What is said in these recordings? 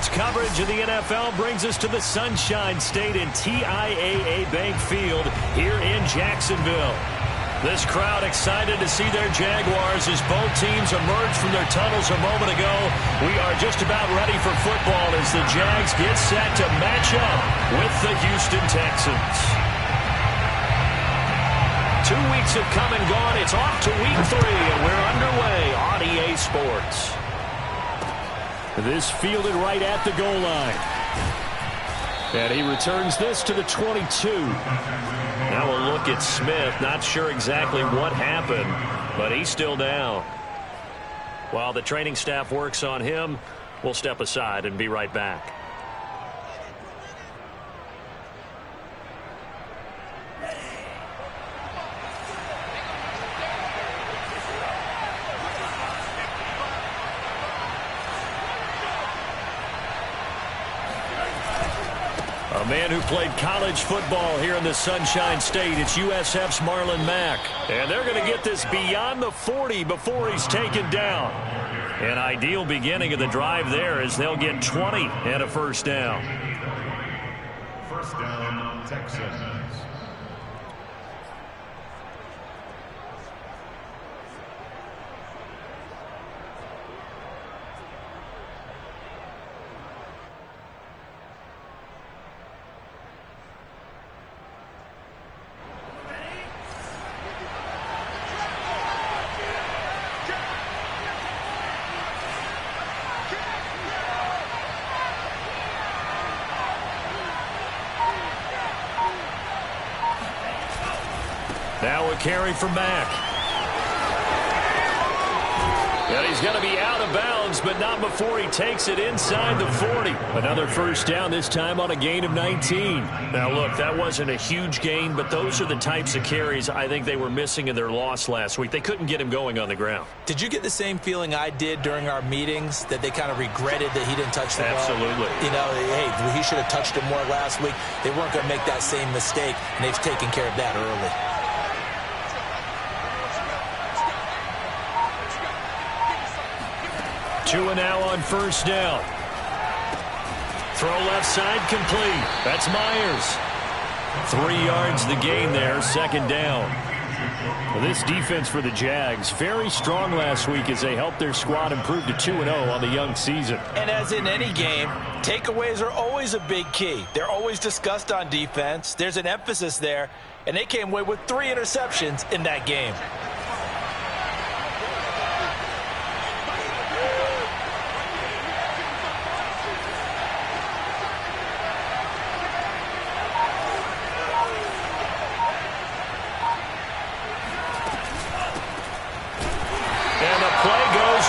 Sports coverage of the NFL brings us to the Sunshine State in TIAA Bank Field here in Jacksonville. This crowd excited to see their Jaguars as both teams emerged from their tunnels a moment ago. We are just about ready for football as the Jags get set to match up with the Houston Texans. 2 weeks have come and gone. It's off to week 3, and we're underway on EA Sports. This fielded right at the goal line. And he returns this to the 22. Now a look at Smith. Not sure exactly what happened, but he's still down. While the training staff works on him, we'll step aside and be right back. A man who played college football here in the Sunshine State. It's USF's Marlon Mack. And they're going to get this beyond the 40 before he's taken down. An ideal beginning of the drive there as they'll get 20 and a first down. First down, Texans. Now a carry from Mack. And he's going to be out of bounds, but not before he takes it inside the 40. Another first down, this time on a gain of 19. Now, look, that wasn't a huge gain, but those are the types of carries I think they were missing in their loss last week. They couldn't get him going on the ground. Did you get the same feeling I did during our meetings, that they kind of regretted that he didn't touch the ball? Absolutely. You know, hey, he should have touched it more last week. They weren't going to make that same mistake, and they've taken care of that early. 2 now on first down. Throw left side complete. That's Myers. 3 yards the gain there, second down. Well, this defense for the Jags, very strong last week as they helped their squad improve to 2-0 on the young season. And as in any game, takeaways are always a big key. They're always discussed on defense. There's an emphasis there, and they came away with 3 interceptions in that game.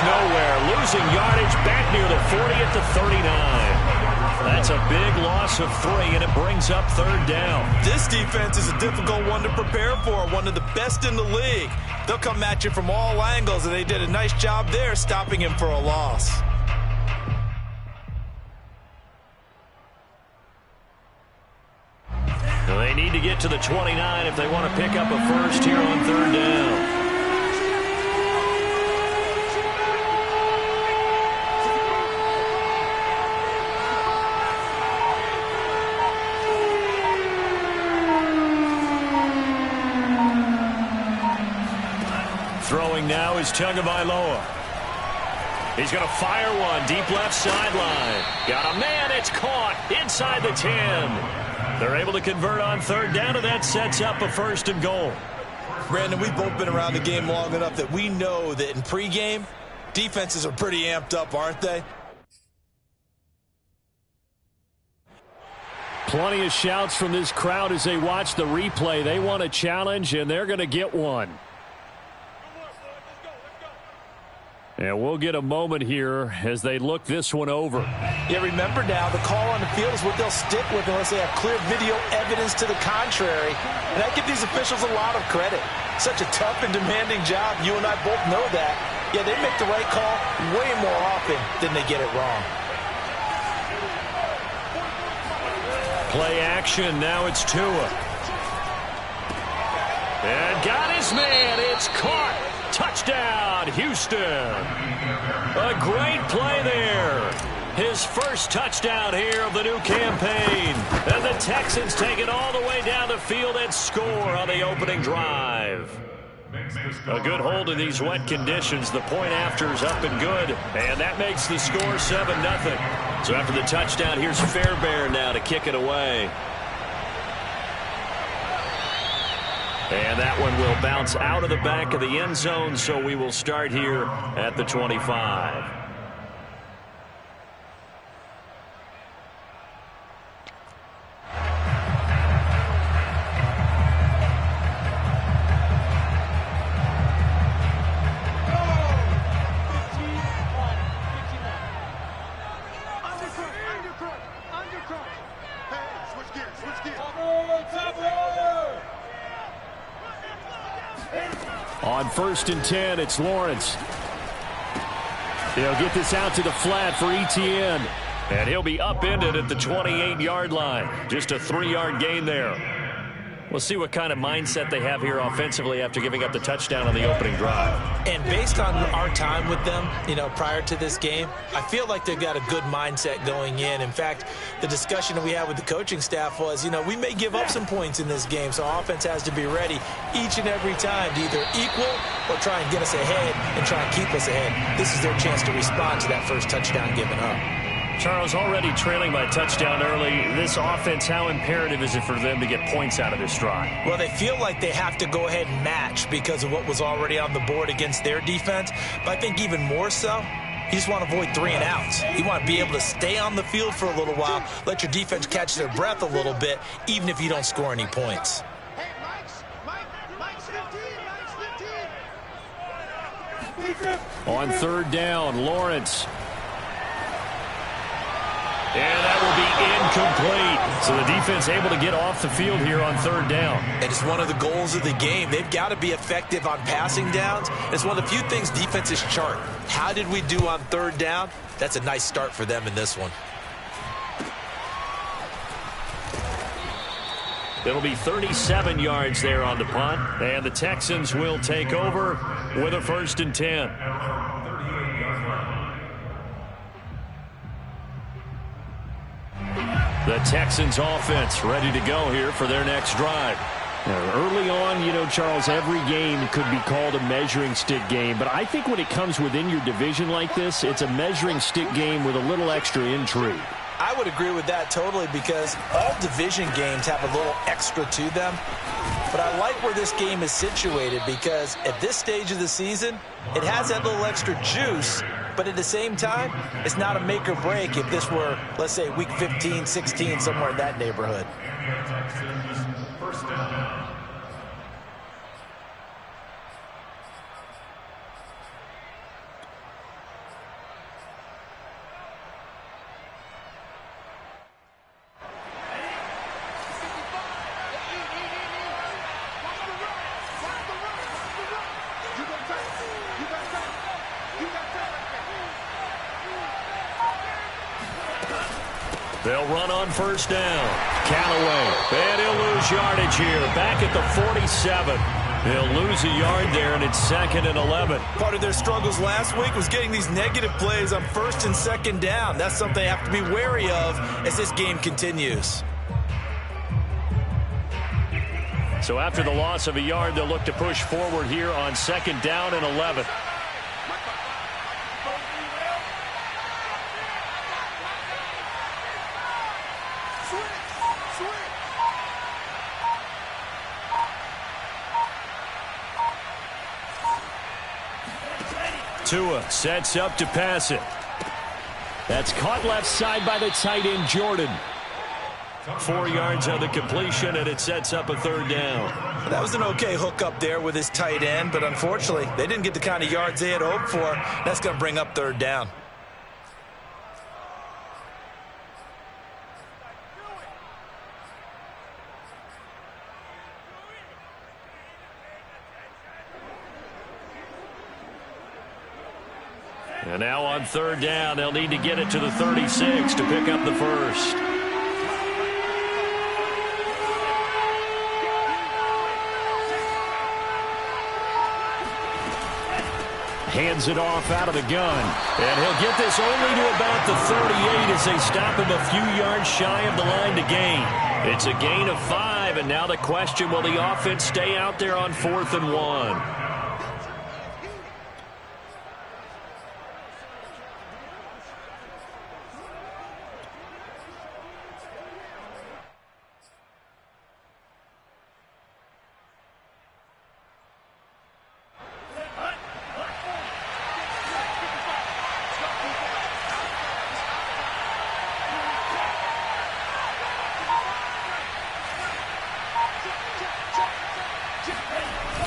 Nowhere, losing yardage back near the 40 at the 39. That's a big loss of 3, and it brings up third down. This defense is a difficult one to prepare for, one of the best in the league. They'll come at you from all angles, and they did a nice job there stopping him for a loss. Well, they need to get to the 29 if they want to pick up a first here on third down. Throwing now is Tagovailoa. He's going to fire one deep left sideline. Got a man. It's caught inside the 10. They're able to convert on third down, and that sets up a first and goal. Brandon, we've both been around the game long enough that we know that in pregame, defenses are pretty amped up, aren't they? Plenty of shouts from this crowd as they watch the replay. They want a challenge, and they're going to get one. And we'll get a moment here as they look this one over. Yeah, remember now, the call on the field is what they'll stick with unless they have clear video evidence to the contrary. And I give these officials a lot of credit. Such a tough and demanding job. You and I both know that. Yeah, they make the right call way more often than they get it wrong. Play action. Now it's Tua. And got his man. It's caught. Touchdown, Houston. A great play there. His first touchdown here of the new campaign. And the Texans take it all the way down the field and score on the opening drive. A good hold in these wet conditions. The point after is up and good. And that makes the score 7-0. So after the touchdown, here's Fairbairn now to kick it away. And that one will bounce out of the back of the end zone, so we will start here at the 25. On 1st and 10, it's Lawrence. They'll get this out to the flat for Etienne. And he'll be upended at the 28-yard line. Just a 3-yard gain there. We'll see what kind of mindset they have here offensively after giving up the touchdown on the opening drive. And based on our time with them, prior to this game, I feel like they've got a good mindset going in. In fact, the discussion that we had with the coaching staff was, we may give up some points in this game, so offense has to be ready each and every time to either equal or try and get us ahead and try and keep us ahead. This is their chance to respond to that first touchdown given up. Charles, already trailing by touchdown early. This offense, how imperative is it for them to get points out of this drive? Well, they feel like they have to go ahead and match because of what was already on the board against their defense. But I think even more so, you just want to avoid 3 and outs. You want to be able to stay on the field for a little while, let your defense catch their breath a little bit, even if you don't score any points. On 3rd down, Lawrence. And that will be incomplete. So the defense able to get off the field here on 3rd down. And it's one of the goals of the game. They've got to be effective on passing downs. It's one of the few things defenses chart. How did we do on 3rd down? That's a nice start for them in this one. It'll be 37 yards there on the punt. And the Texans will take over with a 1st and 10. The Texans offense ready to go here for their next drive. Now, early on, Charles, every game could be called a measuring stick game. But I think when it comes within your division like this, it's a measuring stick game with a little extra intrigue. I would agree with that totally because all division games have a little extra to them. But I like where this game is situated because at this stage of the season, it has that little extra juice. But at the same time, it's not a make or break if this were, let's say, week 15, 16, somewhere in that neighborhood. First down. They'll run on 1st down. Callaway. And he'll lose yardage here. Back at the 47. He'll lose a yard there, and it's 2nd and 11. Part of their struggles last week was getting these negative plays on 1st and 2nd down. That's something they have to be wary of as this game continues. So after the loss of a yard, they'll look to push forward here on 2nd down and 11. Tua sets up to pass it. That's caught left side by the tight end, Jordan. 4 yards on the completion, and it sets up a 3rd down. That was an okay hook up there with his tight end, but unfortunately, they didn't get the kind of yards they had hoped for. That's going to bring up 3rd down. And now on 3rd down, they'll need to get it to the 36 to pick up the first. Hands it off out of the gun. And he'll get this only to about the 38 as they stop him a few yards shy of the line to gain. It's a gain of 5, and now the question, will the offense stay out there on 4th and 1?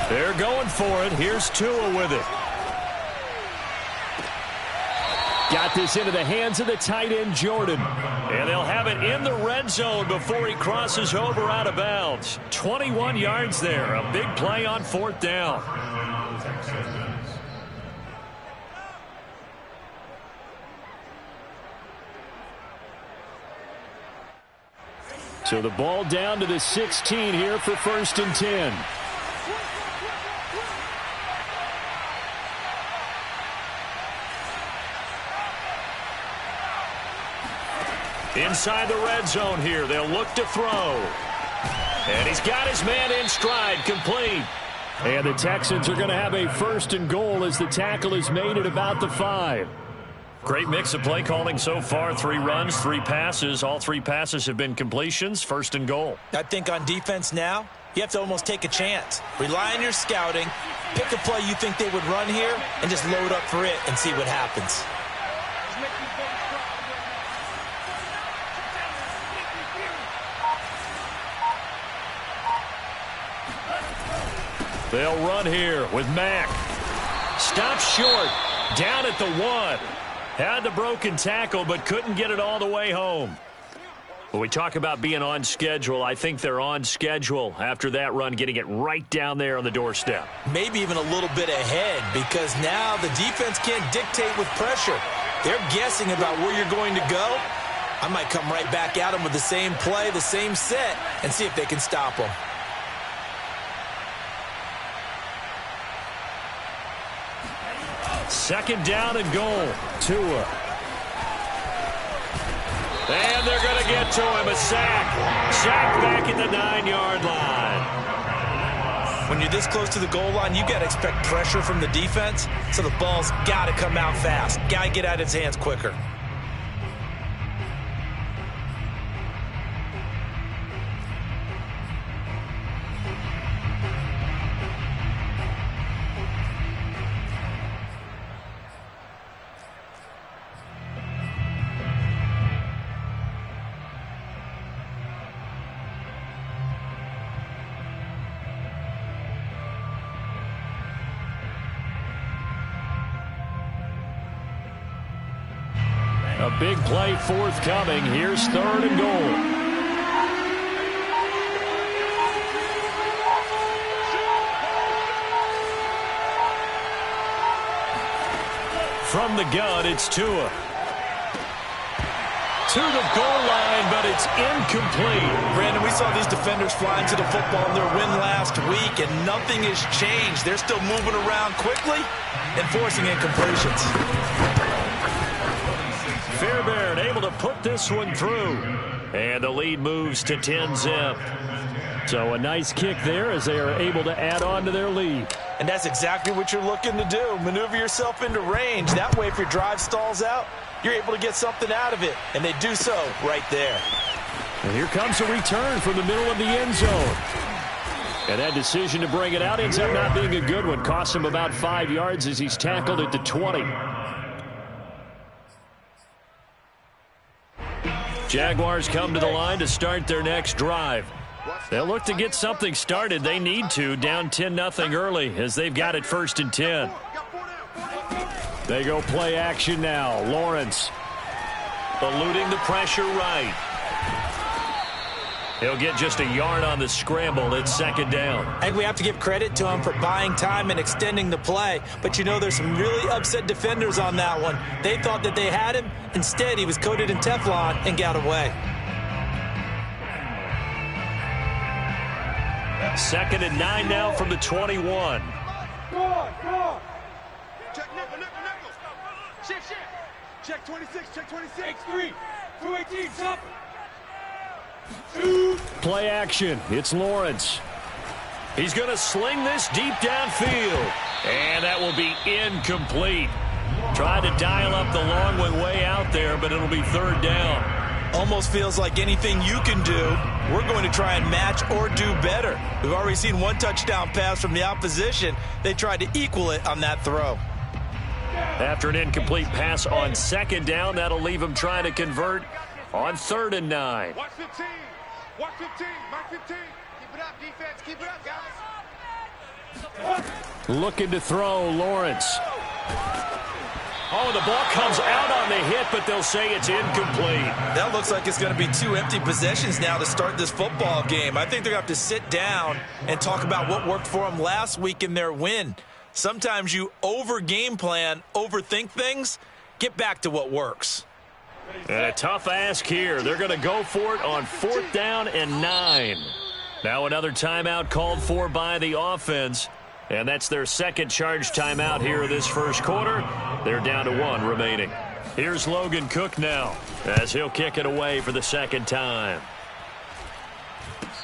They're going for it. Here's Tua with it. Got this into the hands of the tight end, Jordan. And they'll have it in the red zone before he crosses over out of bounds. 21 yards there. A big play on 4th down. So the ball down to the 16 here for 1st and 10. Inside the red zone here, they'll look to throw. And he's got his man in stride, complete. And the Texans are going to have a 1st and goal as the tackle is made at about the 5. Great mix of play calling so far. 3 runs, 3 passes. All 3 passes have been completions. 1st and goal. I think on defense now, you have to almost take a chance. Rely on your scouting. Pick a play you think they would run here and just load up for it and see what happens. They'll run here with Mack. Stops short. Down at the 1. Had the broken tackle, but couldn't get it all the way home. When we talk about being on schedule, I think they're on schedule after that run, getting it right down there on the doorstep. Maybe even a little bit ahead, because now the defense can't dictate with pressure. They're guessing about where you're going to go. I might come right back at them with the same play, the same set, and see if they can stop them. Second down and goal. Tua. And they're going to get to him. A sack. Sack back at the 9-yard line. When you're this close to the goal line, you got to expect pressure from the defense, so the ball's got to come out fast. Got to get out of his hands quicker. A big play forthcoming. Here's 3rd and goal. From the gun, it's Tua. To the goal line, but it's incomplete. Brandon, we saw these defenders flying to the football in their win last week, and nothing has changed. They're still moving around quickly and forcing incompletions. Fairbairn able to put this one through. And the lead moves to 10-zip. So a nice kick there as they are able to add on to their lead. And that's exactly what you're looking to do. Maneuver yourself into range. That way, if your drive stalls out, you're able to get something out of it. And they do so right there. And here comes a return from the middle of the end zone. And that decision to bring it out ends up not being a good one. Costs him about 5 yards as he's tackled at the 20. Jaguars come to the line to start their next drive. They'll look to get something started. They need to, down 10-0 early as they've got it 1st and 10. They go play action now. Lawrence eluding the pressure right. He'll get just a yard on the scramble. It's 2nd down. I think we have to give credit to him for buying time and extending the play. But, you know, there's some really upset defenders on that one. They thought that they had him. Instead, he was coated in Teflon and got away. 2nd and 9 now from the 21. Check nickel, nickel, nickel. Shift. Check 26, check 26. X3, 218, top. Play action. It's Lawrence. He's going to sling this deep downfield. And that will be incomplete. Tried to dial up the long one way out there, but it'll be third down. Almost feels like anything you can do, we're going to try and match or do better. We've already seen one touchdown pass from the opposition. They tried to equal it on that throw. After an incomplete pass on second down, that'll leave him trying to convert on 3rd and 9. Watch 15. Watch 15. Mark 15. Keep it up, defense. Keep it up, guys. Looking to throw, Lawrence. Oh, the ball comes out on the hit, but they'll say it's incomplete. That looks like it's going to be 2 empty possessions now to start this football game. I think they're going to have to sit down and talk about what worked for them last week in their win. Sometimes you over-game plan, overthink things. Get back to what works. And a tough ask here. They're going to go for it on 4th down and 9. Now another timeout called for by the offense. And that's their second charge timeout here in this first quarter. They're down to 1 remaining. Here's Logan Cook now as he'll kick it away for the second time.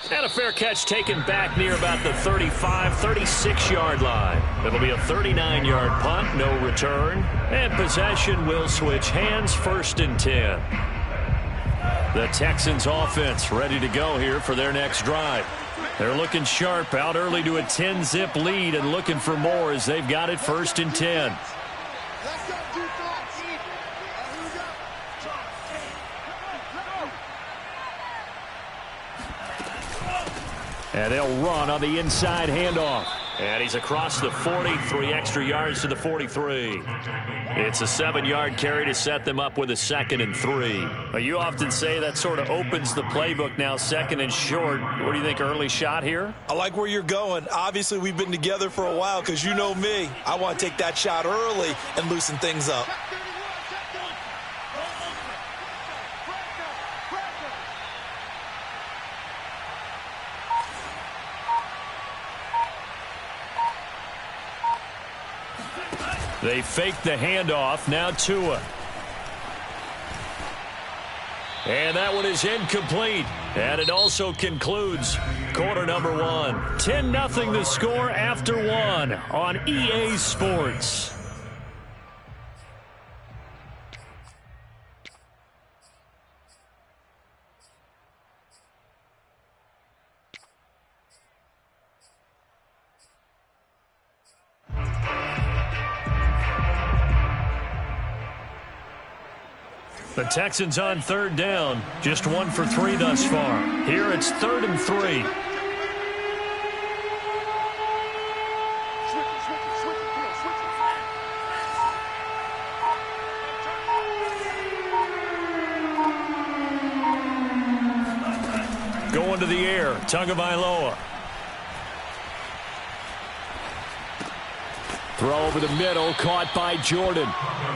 And a fair catch taken back near about the 35, 36-yard line. It'll be a 39-yard punt, no return. And possession will switch hands, 1st and 10. The Texans offense ready to go here for their next drive. They're looking sharp, out early to a 10-zip lead and looking for more as they've got it 1st and 10. And they'll run on the inside handoff. And he's across the 40, 3 extra yards to the 43. It's a 7-yard carry to set them up with a 2nd and 3. But you often say that sort of opens the playbook now, 2nd and short. What do you think, early shot here? I like where you're going. Obviously, we've been together for a while because you know me. I want to take that shot early and loosen things up. They fake the handoff. Now Tua. And that one is incomplete. And it also concludes quarter number 1. 10-0 the score after 1 on EA Sports. The Texans on 3rd down. Just 1 for 3 thus far. Here it's 3rd and 3. Going to the air. Tagovailoa. Throw over the middle, caught by Jordan.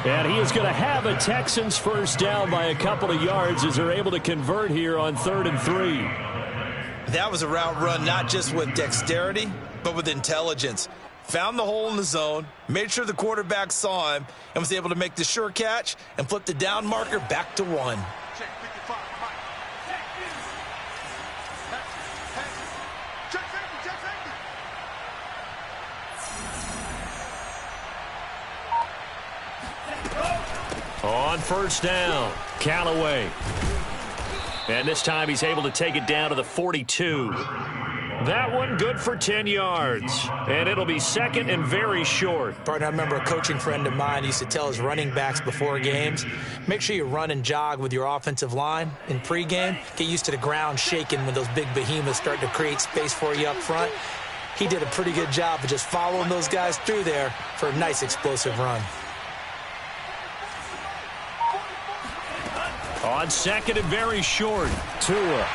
And he is going to have a Texans first down by a couple of yards as they're able to convert here on 3rd and 3. That was a route run not just with dexterity, but with intelligence. Found the hole in the zone, made sure the quarterback saw him, and was able to make the sure catch and flip the down marker back to 1. Check 55, Mike. Check safety, check safety. On 1st down, Callaway. And this time he's able to take it down to the 42. That one good for 10 yards. And it'll be 2nd and very short. Partner, I remember a coaching friend of mine used to tell his running backs before games, make sure you run and jog with your offensive line in pregame. Get used to the ground shaking when those big behemoths start to create space for you up front. He did a pretty good job of just following those guys through there for a nice explosive run. On 2nd and very short, Tua.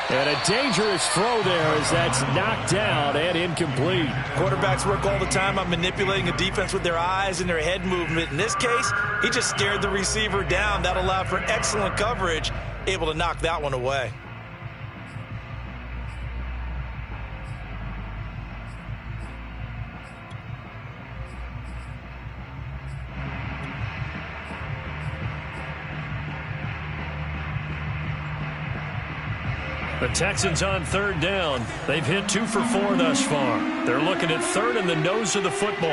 And a dangerous throw there as that's knocked down and incomplete. Quarterbacks work all the time on manipulating a defense with their eyes and their head movement. In this case, he just stared the receiver down. That allowed for excellent coverage, able to knock that one away. The Texans on third down. They've hit 2 for 4 thus far. They're looking at third in the nose of the football.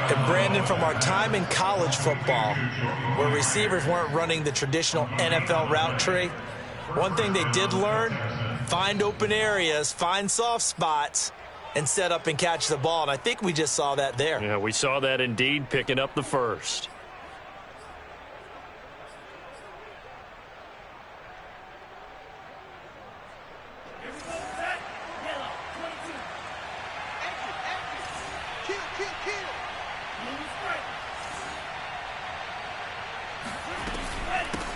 And Brandon, from our time in college football, where receivers weren't running the traditional NFL route tree, one thing they did learn, find open areas, find soft spots, and set up and catch the ball. And I think we just saw that there. Yeah, we saw that indeed, picking up the first.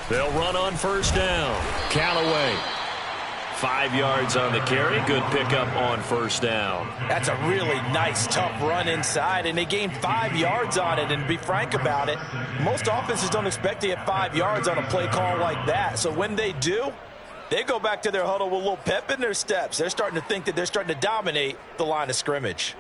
They'll run on first down. Callaway. 5 yards on the carry. Good pickup on first down. That's a really nice, tough run inside, and they gained 5 yards on it. And to be frank about it, most offenses don't expect to get 5 yards on a play call like that. So when they do, they go back to their huddle with a little pep in their steps. They're starting to think that they're starting to dominate the line of scrimmage.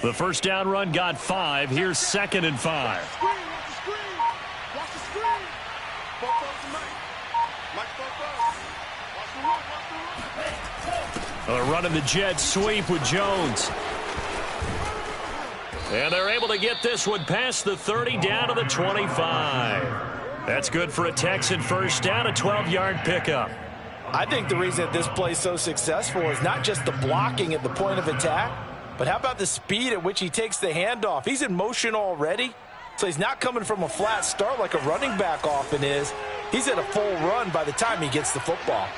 The first down run got 5. Here's 2nd and 5. Watch the screen. Both those tonight. Like both those. Watch the run. Running the jet sweep with Jones. And they're able to get this one past the 30 down to the 25. That's good for a Texan first down, a 12-yard pickup. I think the reason that this play is so successful is not just the blocking at the point of attack, but how about the speed at which he takes the handoff? He's in motion already, so he's not coming from a flat start like a running back often is. He's at a full run by the time he gets the football.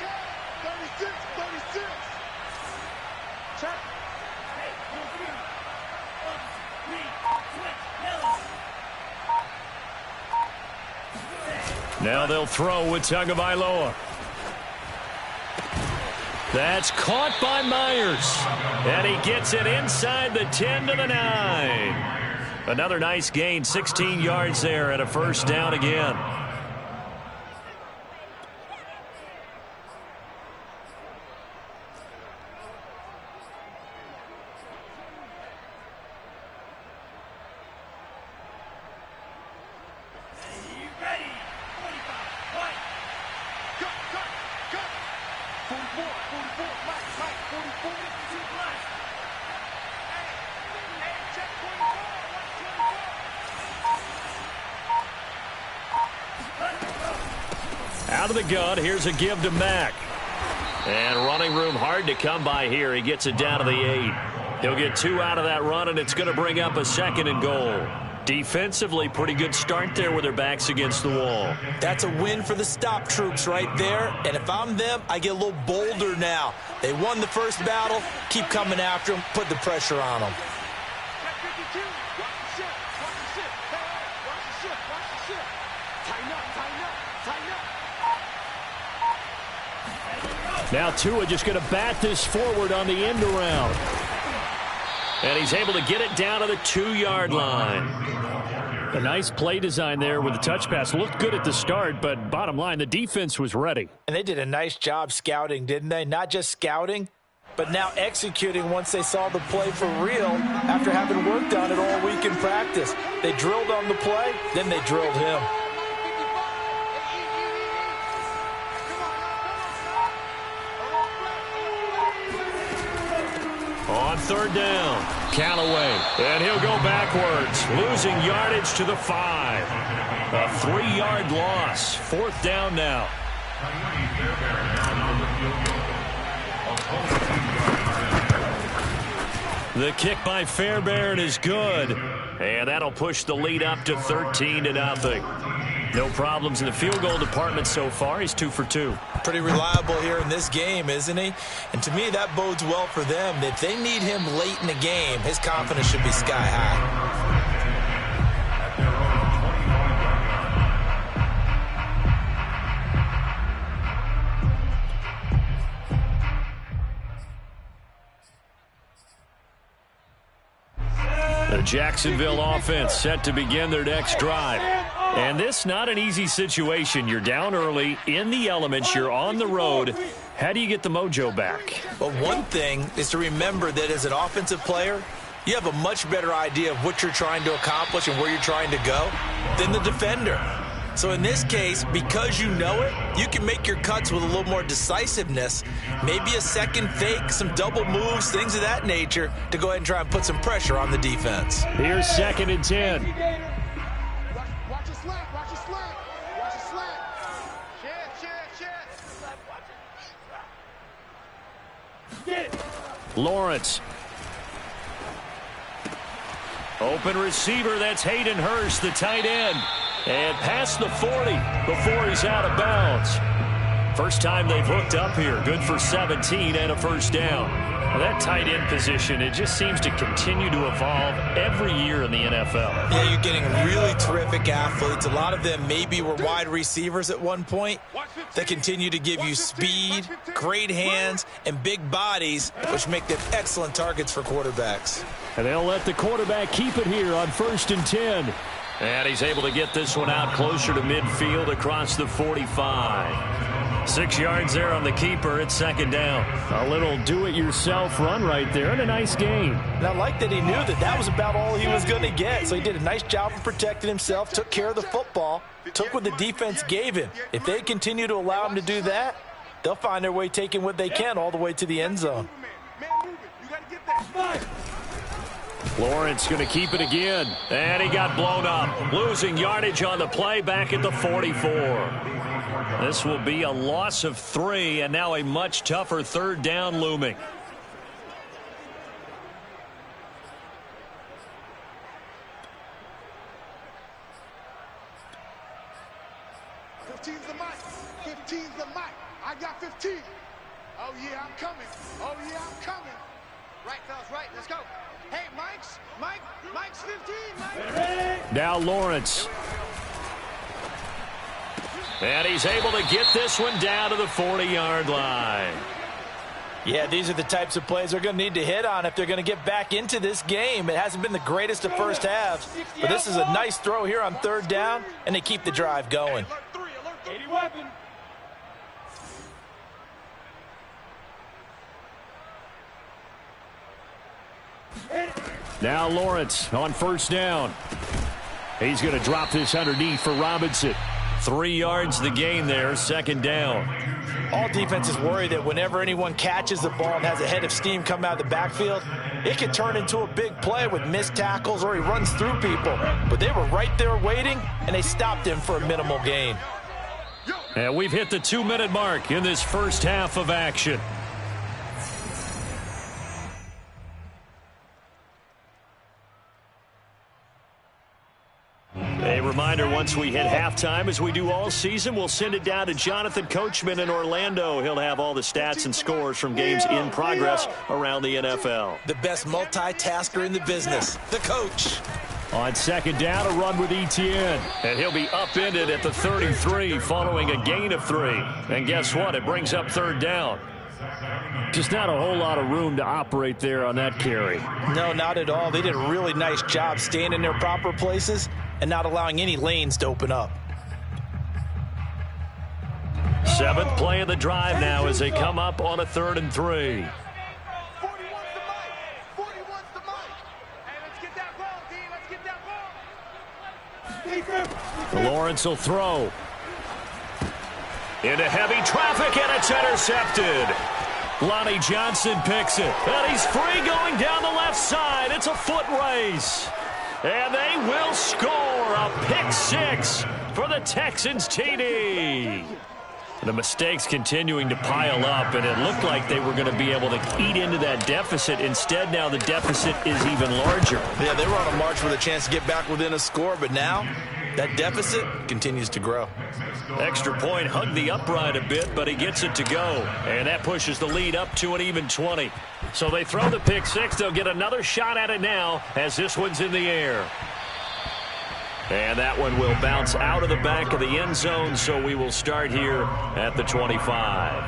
36. Check. Now they'll throw with Tagovailoa. That's caught by Myers. And he gets it inside the 10 to the 9. Another nice gain, 16 yards there and a first down again. Out of the gun, here's a give to Mack. And running room hard to come by here. He gets it down to the 8. He'll get 2 out of that run, and it's going to bring up a 2nd and goal. Defensively, pretty good start there with their backs against the wall. That's a win for the stop troops right there. And if I'm them, I get a little bolder now. They won the first battle. Keep coming after them. Put the pressure on them. Now Tua just going to bat this forward on the end around. And he's able to get it down to the 2-yard line. A nice play design there with the touch pass. Looked good at the start, but bottom line, the defense was ready. And they did a nice job scouting, didn't they? Not just scouting, but now executing once they saw the play for real after having worked on it all week in practice. They drilled on the play, then they drilled him. On third down, Callaway. And he'll go backwards, losing yardage to the 5. A 3-yard loss. 4th down now. The kick by Fairbairn is good. And that'll push the lead up to 13-0. No problems in the field goal department so far. He's 2 for 2. Pretty reliable here in this game, isn't he? And to me, that bodes well for them. If they need him late in the game, his confidence should be sky high. The Jacksonville offense set to begin their next drive. And this not an easy situation. You're down early, in the elements, you're on the road. How do you get the mojo back? Well, one thing is to remember that as an offensive player, you have a much better idea of what you're trying to accomplish and where you're trying to go than the defender. So in this case, because you know it, you can make your cuts with a little more decisiveness, maybe a second fake, some double moves, things of that nature, to go ahead and try and put some pressure on the defense. Here's 2nd and 10. Watch your slant, watch your slant, watch your slant. Share. Lawrence. Open receiver, that's Hayden Hurst, the tight end. And past the 40 before he's out of bounds. First time they've hooked up here. Good for 17 and a first down. Well, that tight end position, it just seems to continue to evolve every year in the NFL. Yeah, you're getting really terrific athletes. A lot of them maybe were wide receivers at one point. They continue to give you speed, great hands, and big bodies, which make them excellent targets for quarterbacks. And they'll let the quarterback keep it here on 1st and 10. And he's able to get this one out closer to midfield across the 45. 6 yards there on the keeper. It's 2nd down. A little do-it-yourself run right there and a nice gain. And I like that he knew that that was about all he was going to get. So he did a nice job of protecting himself, took care of the football, took what the defense gave him. If they continue to allow him to do that, they'll find their way taking what they can all the way to the end zone. Lawrence going to keep it again. And he got blown up. Losing yardage on the play back at the 44. This will be a loss of 3, and now a much tougher 3rd down looming. The mic. 15's the mic. I got 15. Oh, yeah, I'm coming. Oh, yeah, I'm coming. Right, fellas, right. Let's go. Hey, Mike's 15, Mike. Now Lawrence. And he's able to get this one down to the 40-yard line. Yeah, these are the types of plays they're going to need to hit on if they're going to get back into this game. It hasn't been the greatest of first halves, but this is a nice throw here on 3rd down, and they keep the drive going. Alert 3, alert 3. 80 weapon. Now Lawrence on 1st down. He's going to drop this underneath for Robinson. 3 yards the gain there, 2nd down. All defenses worry that whenever anyone catches the ball and has a head of steam come out of the backfield, it can turn into a big play with missed tackles or he runs through people. But they were right there waiting, and they stopped him for a minimal gain. And we've hit the 2-minute mark in this first half of action. A reminder, once we hit halftime, as we do all season, we'll send it down to Jonathan Coachman in Orlando. He'll have all the stats and scores from games in progress around the NFL. The best multitasker in the business, the coach. On 2nd down, a run with Etienne. And he'll be upended at the 33 following a gain of 3. And guess what? It brings up 3rd down. Just not a whole lot of room to operate there on that carry. No, not at all. They did a really nice job staying in their proper places and not allowing any lanes to open up. 7th play of the drive now as they come up on a 3rd and 3. 40 wants the mic. 40 wants the mic. Hey, let's get that ball, D. Let's get that ball. Lawrence will throw. Into heavy traffic, and it's intercepted. Lonnie Johnson picks it. And he's free going down the left side. It's a foot race. And they will score a pick 6 for the Texans TD. The mistakes continuing to pile up, and it looked like they were going to be able to eat into that deficit. Instead, now the deficit is even larger. Yeah, they were on a march with a chance to get back within a score, but now that deficit continues to grow. Extra point hugged the upright a bit, but he gets it to go. And that pushes the lead up to an even 20. So they throw the pick 6. They'll get another shot at it now as this one's in the air. And that one will bounce out of the back of the end zone, so we will start here at the 25.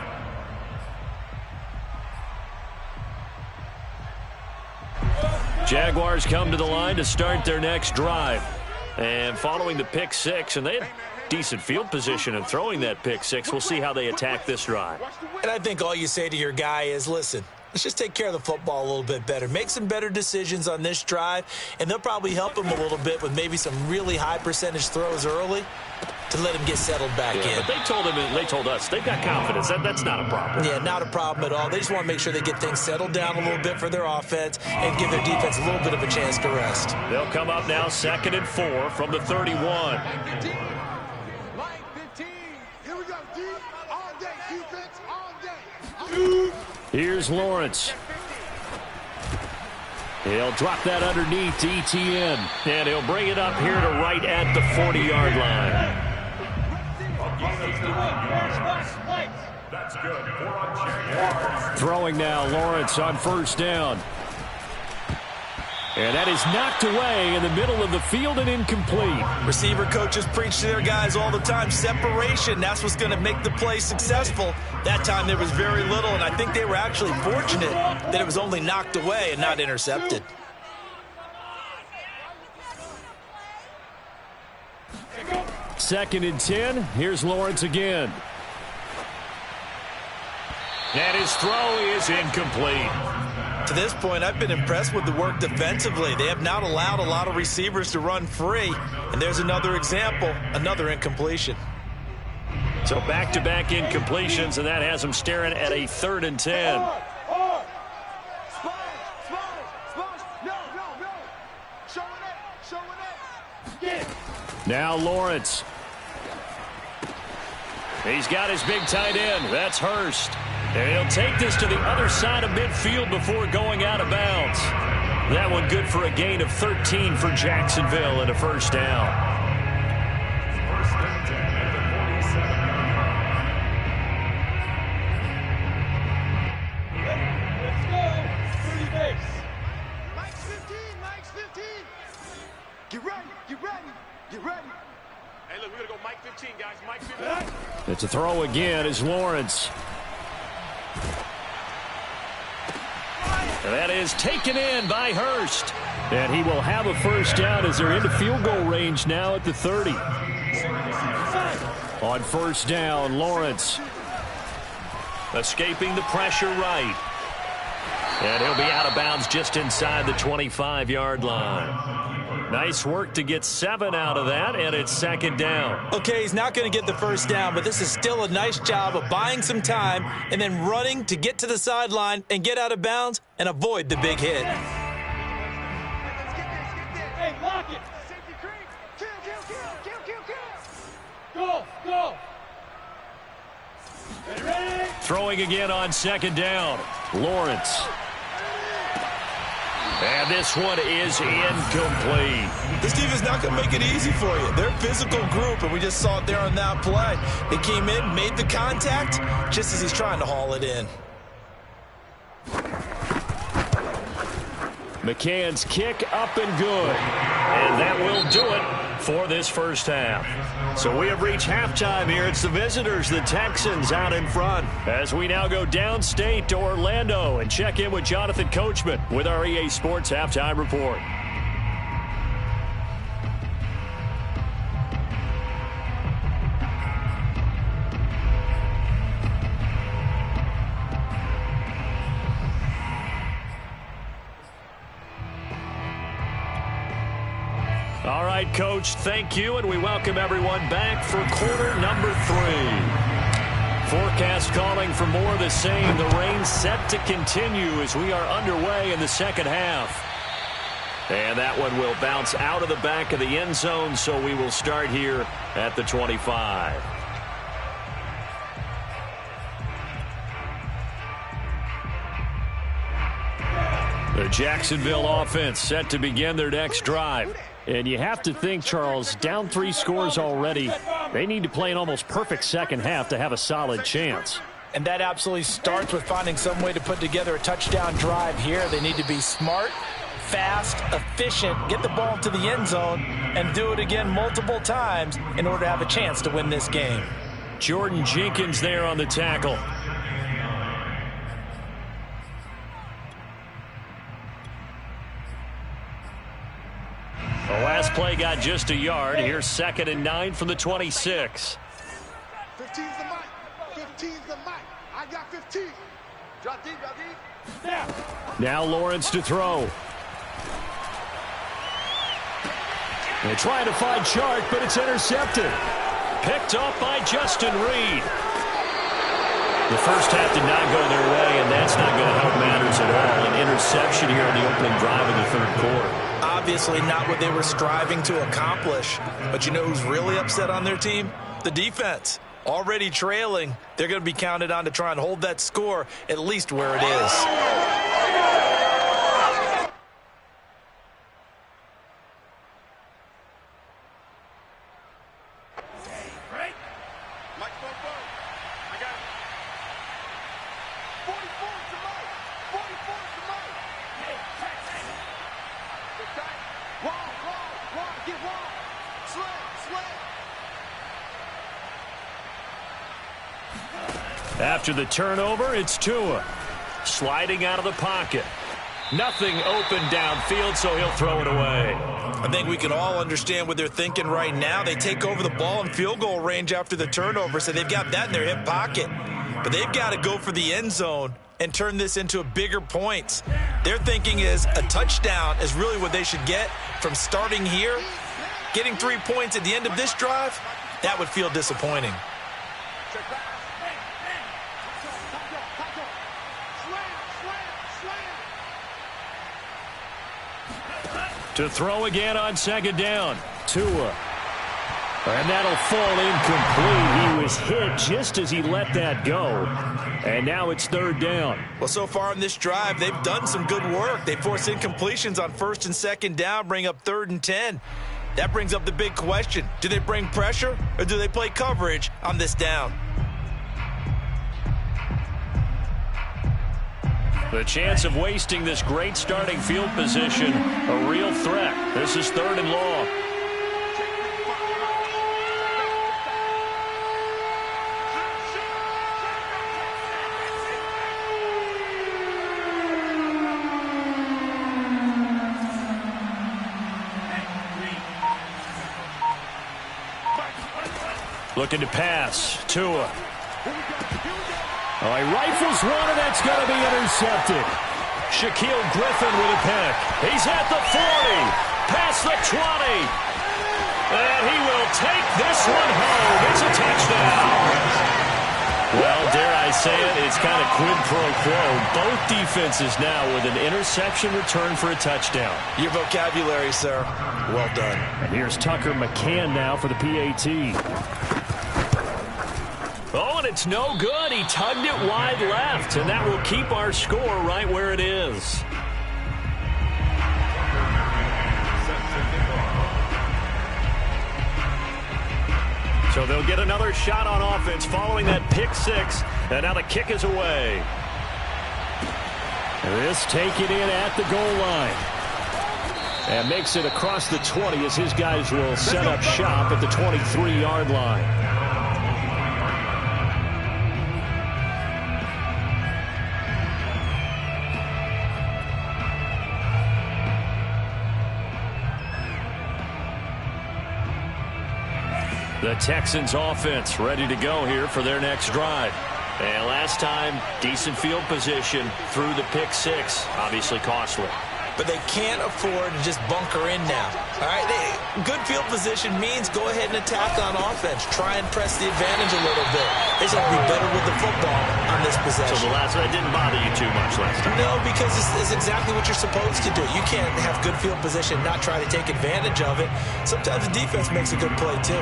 Jaguars come to the line to start their next drive. And following the pick six, and they had decent field position in throwing that pick six. We'll see how they attack this drive. And I think all you say to your guy is, listen, let's just take care of the football a little bit better. Make some better decisions on this drive, and they'll probably help him a little bit with maybe some really high percentage throws early to let him get settled back in. But they told us they've got confidence. That's not a problem. Yeah, not a problem at all. They just want to make sure they get things settled down a little bit for their offense and give their defense a little bit of a chance to rest. They'll come up now 2nd and 4 from the 31. Mike 15. Here we go, D. All day, defense, all day. Here's Lawrence. He'll drop that underneath to ETN, and he'll bring it up here to right at the 40-yard line. That's good. Throwing now, Lawrence on 1st down. And that is knocked away in the middle of the field and incomplete. Receiver coaches preach to their guys all the time. Separation, that's what's going to make the play successful. That time there was very little, and I think they were actually fortunate that it was only knocked away and not intercepted. Second and 10. Here's Lawrence again. And his throw is incomplete. To this point, I've been impressed with the work defensively. They have not allowed a lot of receivers to run free. And there's another example, another incompletion. So back-to-back incompletions, and that has them staring at a 3rd and 10. Now Lawrence. He's got his big tight end. That's Hurst. And he'll take this to the other side of midfield before going out of bounds. That one good for a gain of 13 for Jacksonville and a 1st down. Mike's 15, Mike's 15. Get ready, get ready, get ready. Hey, look, we're going to go Mike 15, guys. Mike 15. It's a throw again as Lawrence. And that is taken in by Hurst. And he will have a 1st down as they're into field goal range now at the 30. On 1st down, Lawrence. Escaping the pressure right. And he'll be out of bounds just inside the 25-yard line. Nice work to get 7 out of that, and it's 2nd down. Okay, he's not going to get the 1st down, but this is still a nice job of buying some time and then running to get to the sideline and get out of bounds and avoid the big hit. Hey, lock it. Safety creep. Kill. Go. Throwing again on 2nd down. Lawrence. And this one is incomplete. This team is not going to make it easy for you. They're a physical group, and we just saw it there on that play. They came in, made the contact, just as he's trying to haul it in. McCann's kick up and good. And that will do it for this 1st half. So we have reached halftime here. It's the visitors, the Texans, out in front. As we now go downstate to Orlando and check in with Jonathan Coachman with our EA Sports Halftime Report. All right, Coach, thank you, and we welcome everyone back for quarter number 3. Forecast calling for more of the same. The rain set to continue as we are underway in the 2nd half. And that one will bounce out of the back of the end zone, so we will start here at the 25. The Jacksonville offense set to begin their next drive. And you have to think, Charles, down 3 scores already. They need to play an almost perfect 2nd half to have a solid chance. And that absolutely starts with finding some way to put together a touchdown drive here. They need to be smart, fast, efficient, get the ball to the end zone, and do it again multiple times in order to have a chance to win this game. Jordan Jenkins there on the tackle. play got just a yard. Here's 2nd and 9 from the 26. 15's the mic. 15's the mic. I got 15. Drop deep, drop deep. Now Lawrence to throw. They're trying to find Chark, but it's intercepted. Picked off by Justin Reed. The first half did not go their way, and that's not going to help matters at all. An interception here on the opening drive of the 3rd quarter. Obviously not what they were striving to accomplish. But you know who's really upset on their team? The defense. Already trailing. They're going to be counted on to try and hold that score at least where it is. After the turnover, it's Tua. Sliding out of the pocket. Nothing open downfield, so he'll throw it away. I think we can all understand what they're thinking right now. They take over the ball in field goal range after the turnover, so they've got that in their hip pocket. But they've got to go for the end zone and turn this into a bigger points. Their thinking is a touchdown is really what they should get from starting here. Getting 3 points at the end of this drive, that would feel disappointing. To throw again on 2nd down. Tua. And that'll fall incomplete. He was hit just as he let that go. And now it's 3rd down. Well, so far in this drive, they've done some good work. They forced incompletions on 1st and 2nd down, bring up 3rd and 10. That brings up the big question. Do they bring pressure or do they play coverage on this down? The chance of wasting this great starting field position, a real threat. This is 3rd and long. Looking to pass. Tua. Oh, he rifles one, and that's going to be intercepted. Shaquille Griffin with a pick. He's at the 40, past the 20. And he will take this one home. It's a touchdown. Well, dare I say it, it's kind of quid pro quo. Both defenses now with an interception return for a touchdown. Your vocabulary, sir. Well done. And here's Tucker McCann now for the PAT. Oh, and it's no good. He tugged it wide left, and that will keep our score right where it is. So they'll get another shot on offense following that pick 6, and now the kick is away. This taken in at the goal line. And makes it across the 20 as his guys will set up shop at the 23-yard line. The Texans offense ready to go here for their next drive. And last time, decent field position through the pick 6. Obviously costly. But they can't afford to just bunker in now. All right, good field position means go ahead and attack on offense. Try and press the advantage a little bit. They just have to be better with the football on this possession. So the last one didn't bother you too much last time? No, because it's exactly what you're supposed to do. You can't have good field position and not try to take advantage of it. Sometimes the defense makes a good play too.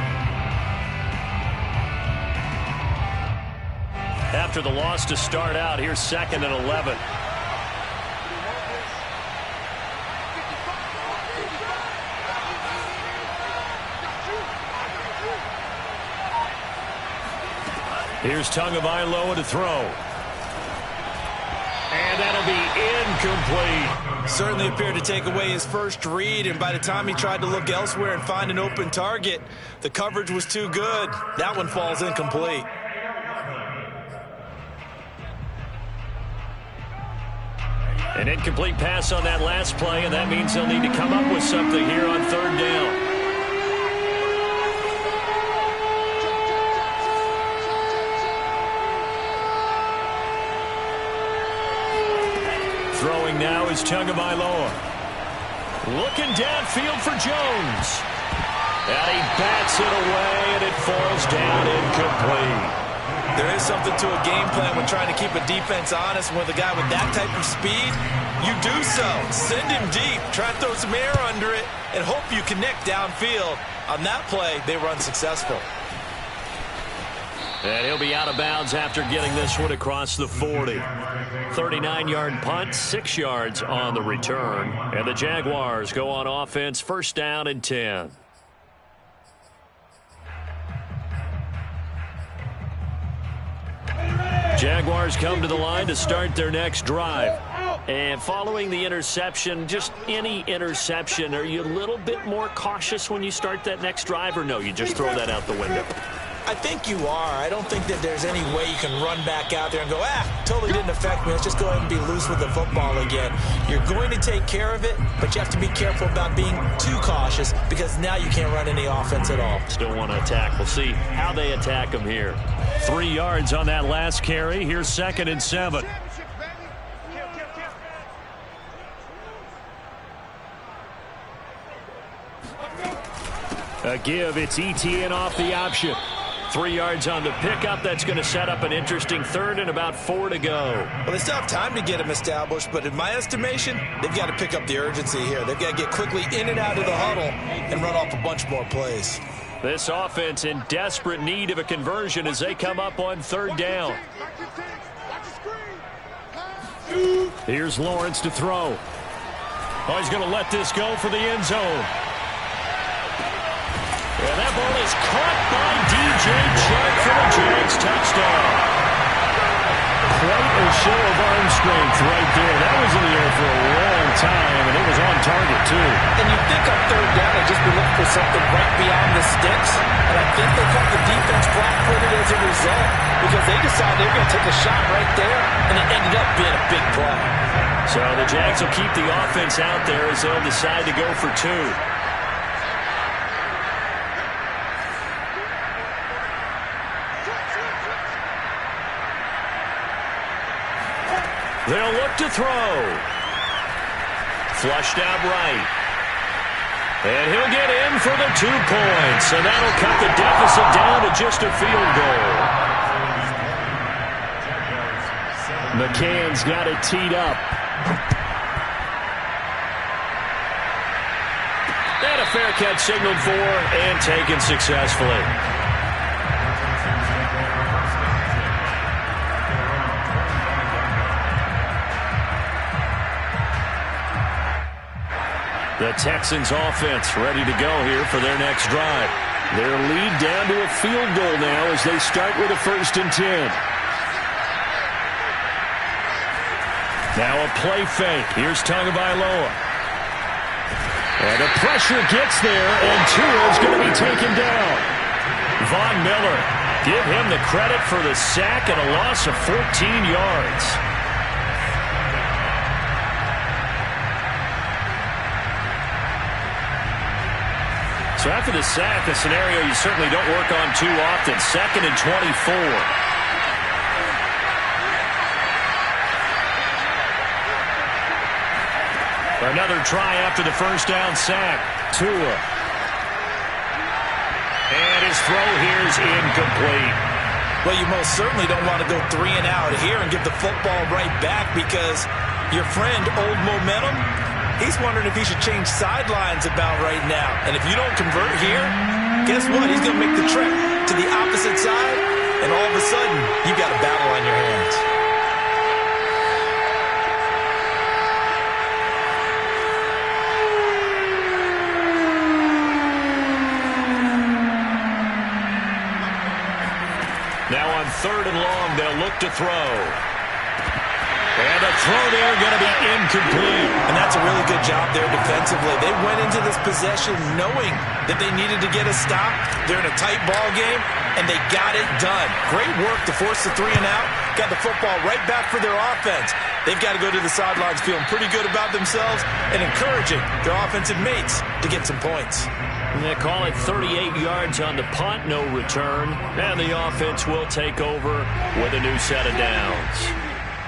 After the loss to start out, here's 2nd and 11. Here's Tagovailoa to throw. And that'll be incomplete. Certainly appeared to take away his first read, and by the time he tried to look elsewhere and find an open target, the coverage was too good. That one falls incomplete. An incomplete pass on that last play, and that means they'll need to come up with something here on third down. Throwing now is Tagovailoa. Looking downfield for Jones. And he bats it away, and it falls down incomplete. There is something to a game plan when trying to keep a defense honest. With a guy with that type of speed, you do so. Send him deep, try and throw some air under it, and hope you connect downfield. On that play, they were unsuccessful. And he'll be out of bounds after getting this one across the 40. 39-yard punt, 6 yards on the return. And the Jaguars go on offense, first down and 10. Jaguars come to the line to start their next drive. And following the interception, just any interception, are you a little bit more cautious when you start that next drive, or no, you just throw that out the window? I think you are. I don't think that there's any way you can run back out there and go, totally didn't affect me. Let's just go ahead and be loose with the football again. You're going to take care of it, but you have to be careful about being too cautious because now you can't run any offense at all. Still want to attack. We'll see how they attack them here. 3 yards on that last carry. Here's 2nd and 7. A give. It's ETN off the option. 3 yards on the pickup. That's going to set up an interesting third and about 4 to go. Well, they still have time to get him established, but in my estimation, they've got to pick up the urgency here. They've got to get quickly in and out of the huddle and run off a bunch more plays. This offense in desperate need of a conversion as they come up on third down. Here's Lawrence to throw. Oh, he's going to let this go for the end zone. And that ball is caught by DJ Chark for the Jags touchdown. Quite a show of arm strength right there. That was in the air for a long time, and it was on target, too. And you think on third down they'd just be looking for something right beyond the sticks, and I think they caught the defense flat-footed as a result because they decided they were going to take a shot right there, and it ended up being a big play. So the Jags will keep the offense out there as they'll decide to go for 2. They'll look to throw. Flushed out right. And he'll get in for the 2 points. And that'll cut the deficit down to just a field goal. McCann's got it teed up. And a fair catch signaled for and taken successfully. The Texans offense ready to go here for their next drive. Their lead down to a field goal now as they start with a 1st and 10. Now a play fake. Here's Tagovailoa. And the pressure gets there, and Tua's going to be taken down. Von Miller, give him the credit for the sack and a loss of 14 yards. So after the sack, a scenario you certainly don't work on too often. 2nd and 24. Another try after the first down sack. Tua. And his throw here is incomplete. Well, you most certainly don't want to go 3 and out here and give the football right back because your friend, Old Momentum, he's wondering if he should change sidelines about right now. And if you don't convert here, guess what? He's going to make the trek to the opposite side, and all of a sudden, you've got a battle on your hands. Now on 3rd and long, they'll look to throw. And a throw there going to be incomplete. And that's a really good job there defensively. They went into this possession knowing that they needed to get a stop. They're in a tight ball game, and they got it done. Great work to force the 3 and out. Got the football right back for their offense. they've got to go to the sidelines feeling pretty good about themselves and encouraging their offensive mates to get some points. They call it 38 yards on the punt, no return, and the offense will take over with a new set of downs.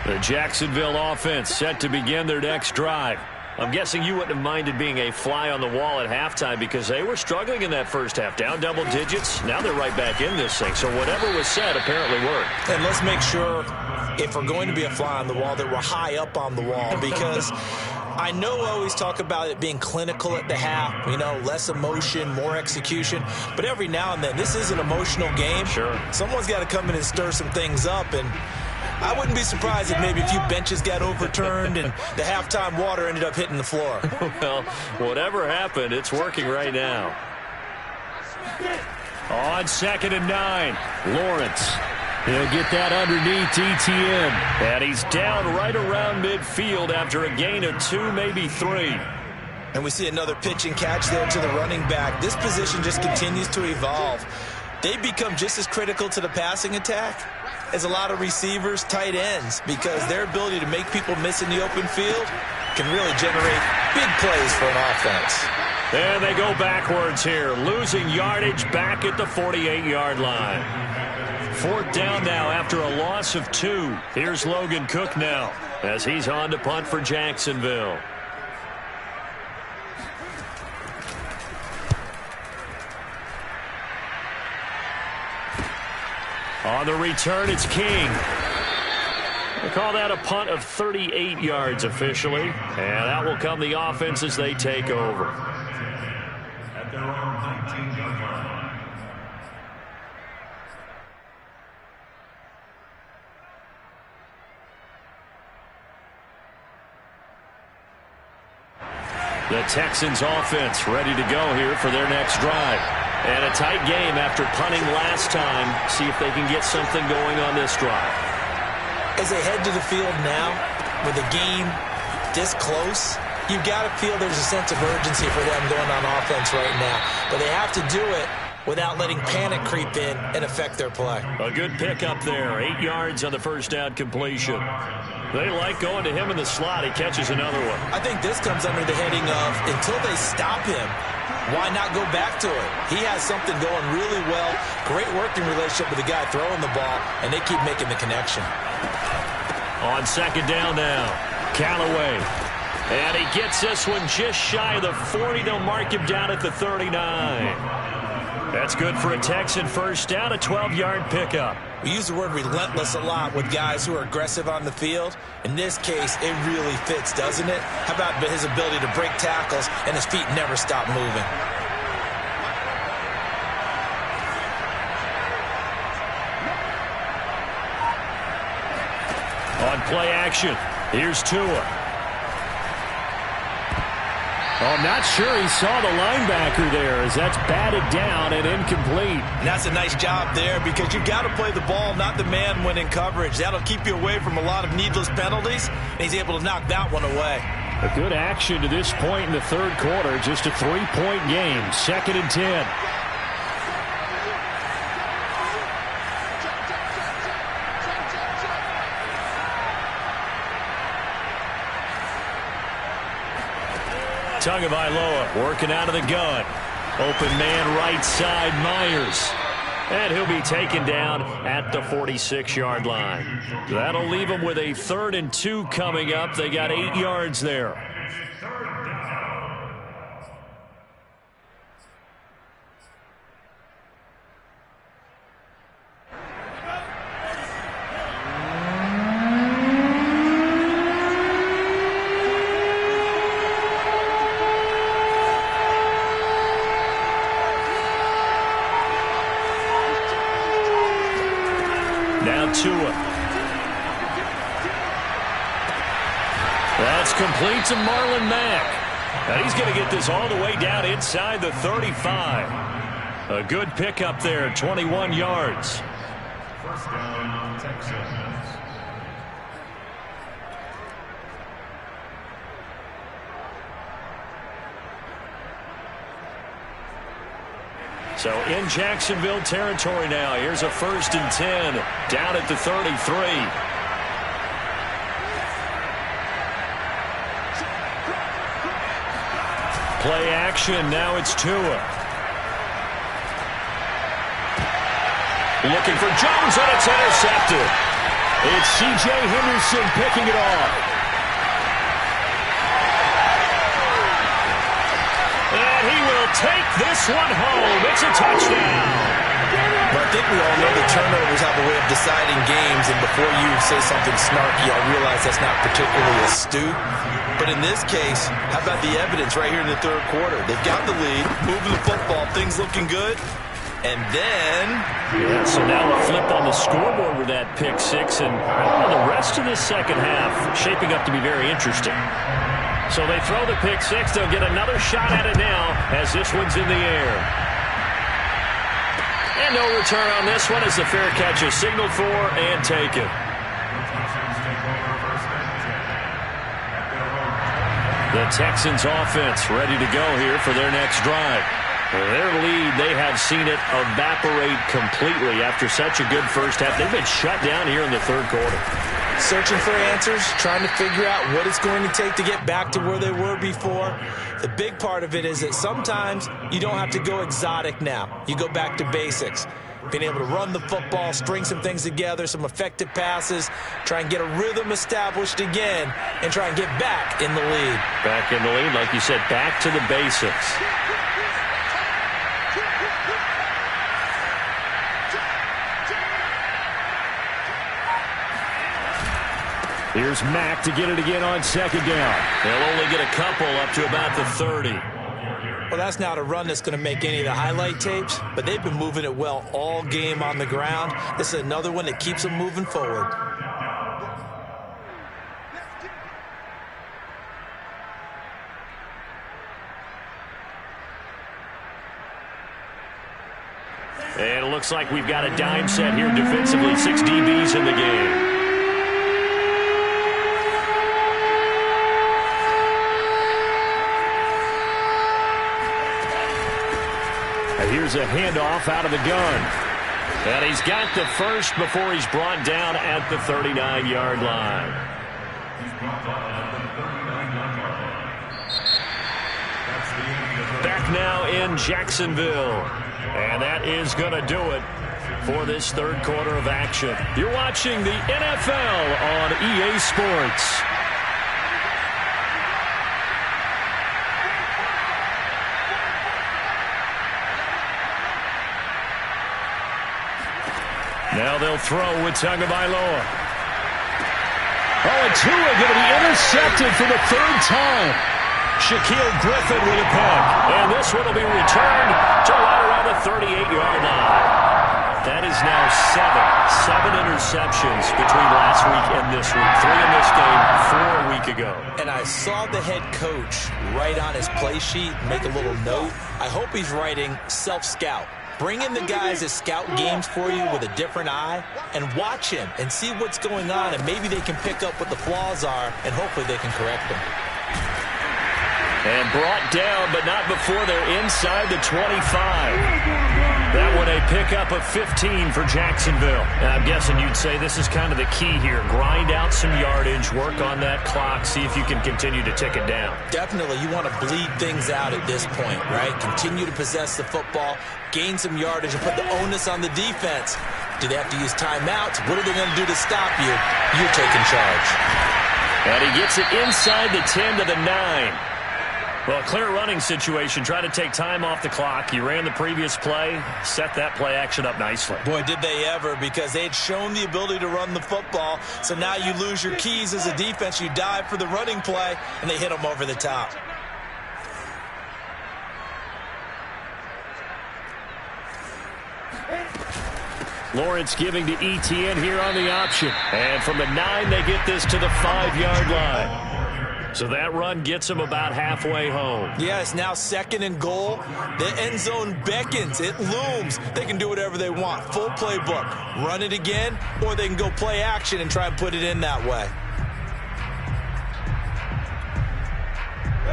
The Jacksonville offense set to begin their next drive. I'm guessing you wouldn't have minded being a fly on the wall at halftime because they were struggling in that first half. Down double digits. Now they're right back in this thing. So whatever was said apparently worked. And let's make sure, if we're going to be a fly on the wall, that we're high up on the wall, because I know I always talk about it being clinical at the half, you know, less emotion, more execution. But every now and then, this is an emotional game. Sure. Someone's got to come in and stir some things up, and I wouldn't be surprised if maybe a few benches got overturned and the halftime water ended up hitting the floor. Well, whatever happened, it's working right now. On 2nd and 9, Lawrence. He'll get that underneath ETN. And he's down right around midfield after a gain of 2, maybe 3. And we see another pitch and catch there to the running back. This position just continues to evolve. They become just as critical to the passing attack as a lot of receivers, tight ends, because their ability to make people miss in the open field can really generate big plays for an offense. And they go backwards here, losing yardage back at the 48-yard line. 4th down now after a loss of 2. Here's Logan Cook now as he's on to punt for Jacksonville. On the return, it's King. They call that a punt of 38 yards officially. And that will come the offense as they take over. At their own 19-yard line. The Texans offense ready to go here for their next drive. And a tight game after punting last time. See if they can get something going on this drive. As they head to the field now, with the game this close, you've got to feel there's a sense of urgency for them going on offense right now. But they have to do it without letting panic creep in and affect their play. A good pickup there. 8 yards on the first down completion. They like going to him in the slot. He catches another one. I think this comes under the heading of, until they stop him, why not go back to it? He has something going really well. Great working relationship with the guy throwing the ball, and they keep making the connection. On 2nd down now, Callaway. And he gets this one just shy of the 40. They'll mark him down at the 39. That's good for a Texan first down, a 12-yard pickup. We use the word relentless a lot with guys who are aggressive on the field. In this case, it really fits, doesn't it? How about his ability to break tackles and his feet never stop moving? On play action, here's Tua. Oh, I'm not sure he saw the linebacker there as that's batted down and incomplete. And that's a nice job there because you've got to play the ball, not the man when in coverage. That'll keep you away from a lot of needless penalties, and he's able to knock that one away. A good action to this point in the third quarter. Just a 3-point game. 2nd and 10. Tagovailoa working out of the gun. Open man right side, Myers. And he'll be taken down at the 46-yard line. That'll leave him with a 3rd and 2 coming up. They got 8 yards there. Tua. That's complete to Marlon Mack. And he's going to get this all the way down inside the 35. A good pickup there, 21 yards. First down, Texans. So in Jacksonville territory now. Here's a 1st and 10 down at the 33. Play action. Now it's Tua. Looking for Jones, and it's intercepted. It's C.J. Henderson picking it off. And he will take this one home. It's a touchdown. But I think we all know the turnovers have a way of deciding games, and before you say something snarky, I realize that's not particularly astute. But in this case, how about the evidence right here in the third quarter? They've got the lead, moving the football, things looking good, and then... Yeah, so now a flip on the scoreboard with that pick six, and the rest of this second half shaping up to be very interesting. So they throw the pick six. They'll get another shot at it now as this one's in the air. And no return on this one as the fair catch is signaled for and taken. The Texans offense ready to go here for their next drive. Their lead, they have seen it evaporate completely after such a good first half. They've been shut down here in the third quarter. Searching for answers, trying to figure out what it's going to take to get back to where they were before. The big part of it is that sometimes you don't have to go exotic now. You go back to basics. Being able to run the football, string some things together, some effective passes, try and get a rhythm established again, and try and get back in the lead. Back in the lead, like you said, back to the basics. Here's Mack to get it again on second down. They'll only get a couple up to about the 30. Well, that's not a run that's going to make any of the highlight tapes, but they've been moving it well all game on the ground. This is another one that keeps them moving forward. And it looks like we've got a dime set here defensively. 6 DBs in the game. Here's a handoff out of the gun. And he's got the first before he's brought down at the 39-yard line. Back now in Jacksonville. And that is going to do it for this third quarter of action. You're watching the NFL on EA Sports. Now they'll throw with Tagovailoa. Oh, and Tua going to be intercepted for the third time. Shaquille Griffin with a pick. And this one will be returned to right around the 38-yard line. That is now 7 interceptions between last week and this week. 3 in this game, 4 a week ago. And I saw the head coach write on his play sheet, make a little note. I hope he's writing self-scout. Bring in the guys that scout games for you with a different eye and watch him and see what's going on, and maybe they can pick up what the flaws are, and hopefully they can correct them. And brought down, but not before they're inside the 25. That one a pickup of 15 for Jacksonville. And I'm guessing you'd say this is kind of the key here. Grind out some yardage, work on that clock, see if you can continue to tick it down. Definitely, you want to bleed things out at this point, right? Continue to possess the football, gain some yardage, and put the onus on the defense. Do they have to use timeouts? What are they going to do to stop you? You're taking charge. And he gets it inside the 10 to the 9. Well, a clear running situation. Try to take time off the clock. You ran the previous play, set that play action up nicely. Boy, did they ever, because they had shown the ability to run the football. So now you lose your keys as a defense. You dive for the running play, and they hit them over the top. Lawrence giving to ETN here on the option. And from the 9, they get this to the 5-yard line. So that run gets them about halfway home. Yeah, it's now 2nd and goal. The end zone beckons. It looms. They can do whatever they want. Full playbook. Run it again, or they can go play action and try and put it in that way.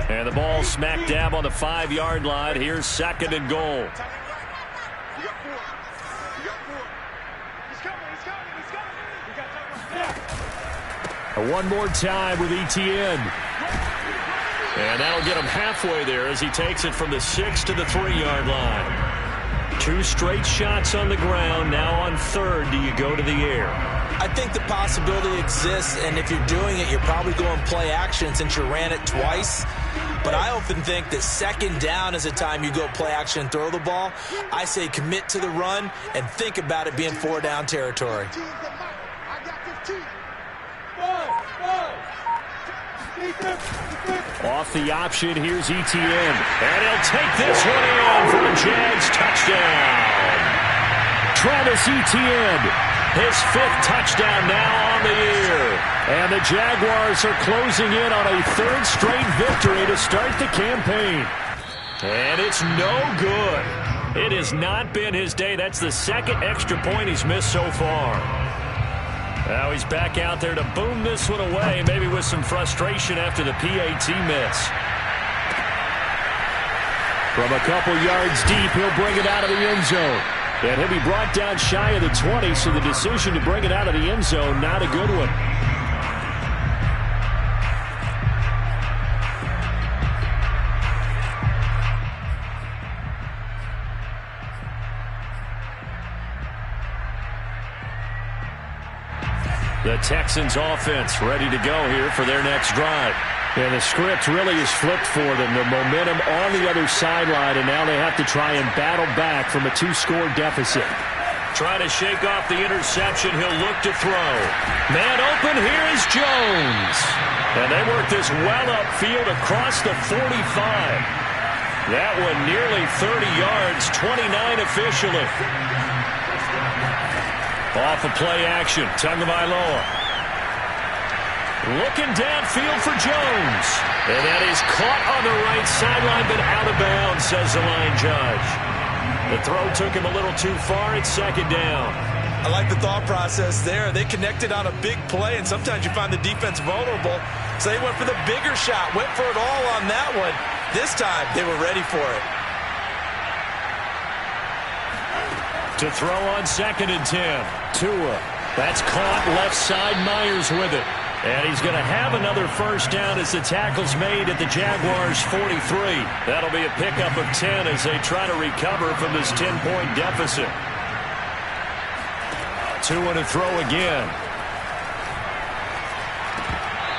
And the ball smack dab on the 5-yard line. Here's 2nd and goal. One more time with ETN. And that'll get him halfway there as he takes it from the 6 to the 3-yard line. 2 straight shots on the ground. Now on third, do you go to the air? I think the possibility exists, and if you're doing it, you're probably going play action since you ran it twice. But I often think that second down is a time you go play action and throw the ball. I say commit to the run and think about it being 4-down territory. I got 15. Off the option, here's Etienne. And he'll take this one in for a Jags touchdown. Travis Etienne, his 5th touchdown now on the year. And the Jaguars are closing in on a 3rd straight victory to start the campaign. And it's no good. It has not been his day. That's the 2nd extra point he's missed so far. Now he's back out there to boom this one away, maybe with some frustration after the PAT miss. From a couple yards deep, he'll bring it out of the end zone. And he'll be brought down shy of the 20, so the decision to bring it out of the end zone, not a good one. The Texans offense ready to go here for their next drive. And the script really is flipped for them. The momentum on the other sideline, and now they have to try and battle back from a 2-score deficit. Trying to shake off the interception. He'll look to throw. Man open, here is Jones. And they work this well upfield across the 45. That one nearly 30 yards, 29 officially. Off of play action, Tagovailoa. Looking downfield for Jones. And that is caught on the right sideline, but out of bounds, says the line judge. The throw took him a little too far. It's 2nd down. I like the thought process there. They connected on a big play, and sometimes you find the defense vulnerable. So they went for the bigger shot, went for it all on that one. This time, they were ready for it. To throw on 2nd and 10. Tua. That's caught left side. Myers with it. And he's going to have another first down as the tackle's made at the Jaguars' 43. That'll be a pickup of 10 as they try to recover from this 10-point deficit. Tua to throw again.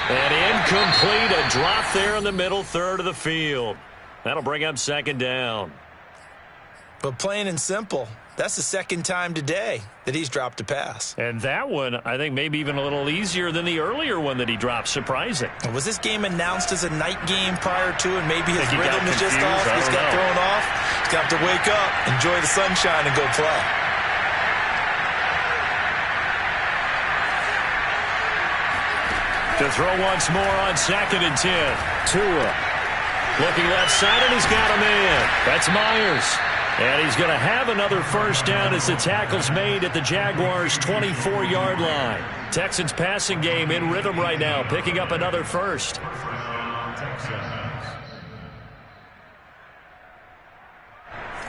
And incomplete. A drop there in the middle third of the field. That'll bring up 2nd down. But plain and simple, that's the 2nd time today that he's dropped a pass. And that one, I think, maybe even a little easier than the earlier one that he dropped. Surprising. Was this game announced as a night game prior to, and maybe his rhythm is just off? He's got thrown off. He's got to wake up, enjoy the sunshine, and go play. To throw once more on 2nd and 10. Tua looking left side, and he's got a man. That's Myers. And he's going to have another first down as the tackle's made at the Jaguars' 24-yard line. Texans passing game in rhythm right now, picking up another first.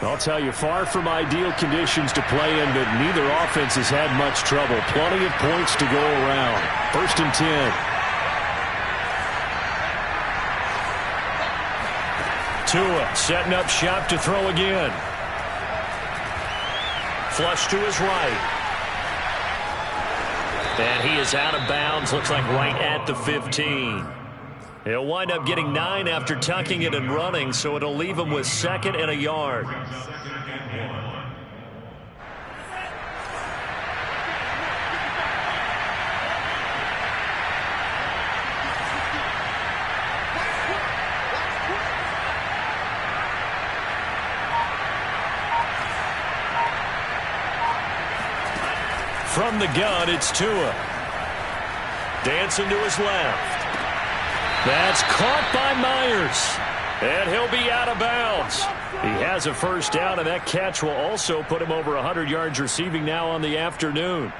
I'll tell you, far from ideal conditions to play in, but neither offense has had much trouble. Plenty of points to go around. 1st and 10. Tua setting up shop to throw again. Flush to his right. And he is out of bounds. Looks like right at the 15. He'll wind up getting 9 after tucking it and running, so it'll leave him with 2nd and a yard. From the gun, it's Tua. Dancing to his left. That's caught by Myers. And he'll be out of bounds. He has a first down, and that catch will also put him over 100 yards receiving now on the afternoon.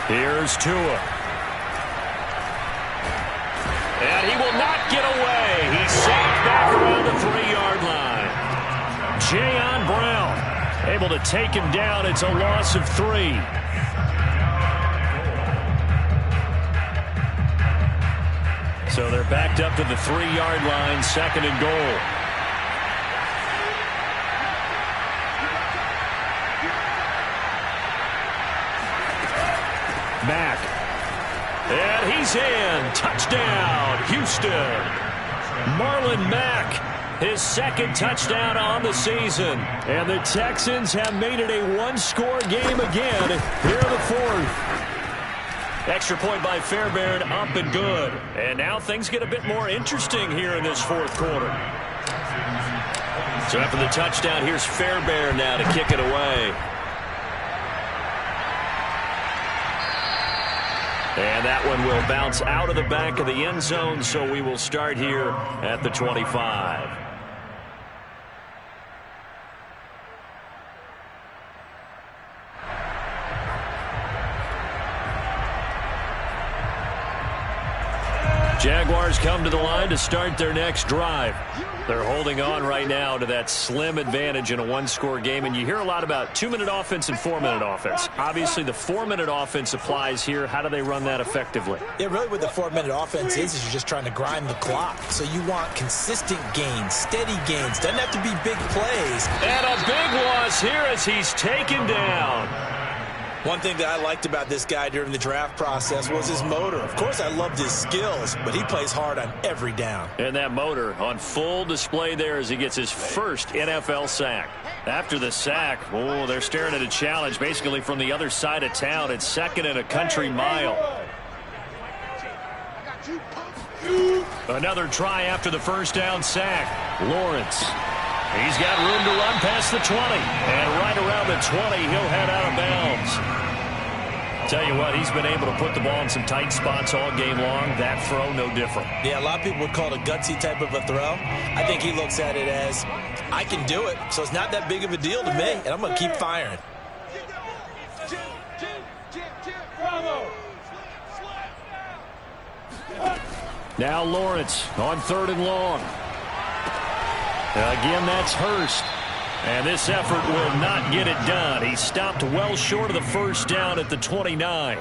Here's Tua. And he will not get away. the 3-yard line. Jayon Brown able to take him down. It's a loss of 3. So they're backed up to the 3-yard line, 2nd and goal. Mack. And he's in. Touchdown, Houston. Marlon Mack, his 2nd touchdown on the season. And the Texans have made it a 1-score game again here in the 4th. Extra point by Fairbairn, up and good. And now things get a bit more interesting here in this 4th quarter. So after the touchdown, here's Fairbairn now to kick it away. And that one will bounce out of the back of the end zone, so we will start here at the 25. Jaguars come to the line to start their next drive. They're holding on right now to that slim advantage in a 1-score game, and you hear a lot about 2-minute offense and 4-minute offense. Obviously, the 4-minute offense applies here. How do they run that effectively? Yeah, really what the 4-minute offense is you're just trying to grind the clock. So you want consistent gains, steady gains. Doesn't have to be big plays. And a big loss here as he's taken down. One thing that I liked about this guy during the draft process was his motor. Of course, I loved his skills, but he plays hard on every down. And that motor on full display there as he gets his first NFL sack. After the sack, oh, they're staring at a challenge basically from the other side of town. It's 2nd and a country mile. Another try after the first down sack. Lawrence. He's got room to run past the 20. And right around the 20, he'll head out of bounds. Tell you what, he's been able to put the ball in some tight spots all game long. That throw, no different. Yeah, a lot of people would call it a gutsy type of a throw. I think he looks at it as, I can do it, so it's not that big of a deal to me, and I'm going to keep firing. Now Lawrence on 3rd and long. Again, that's Hurst. And this effort will not get it done. He stopped well short of the first down at the 29.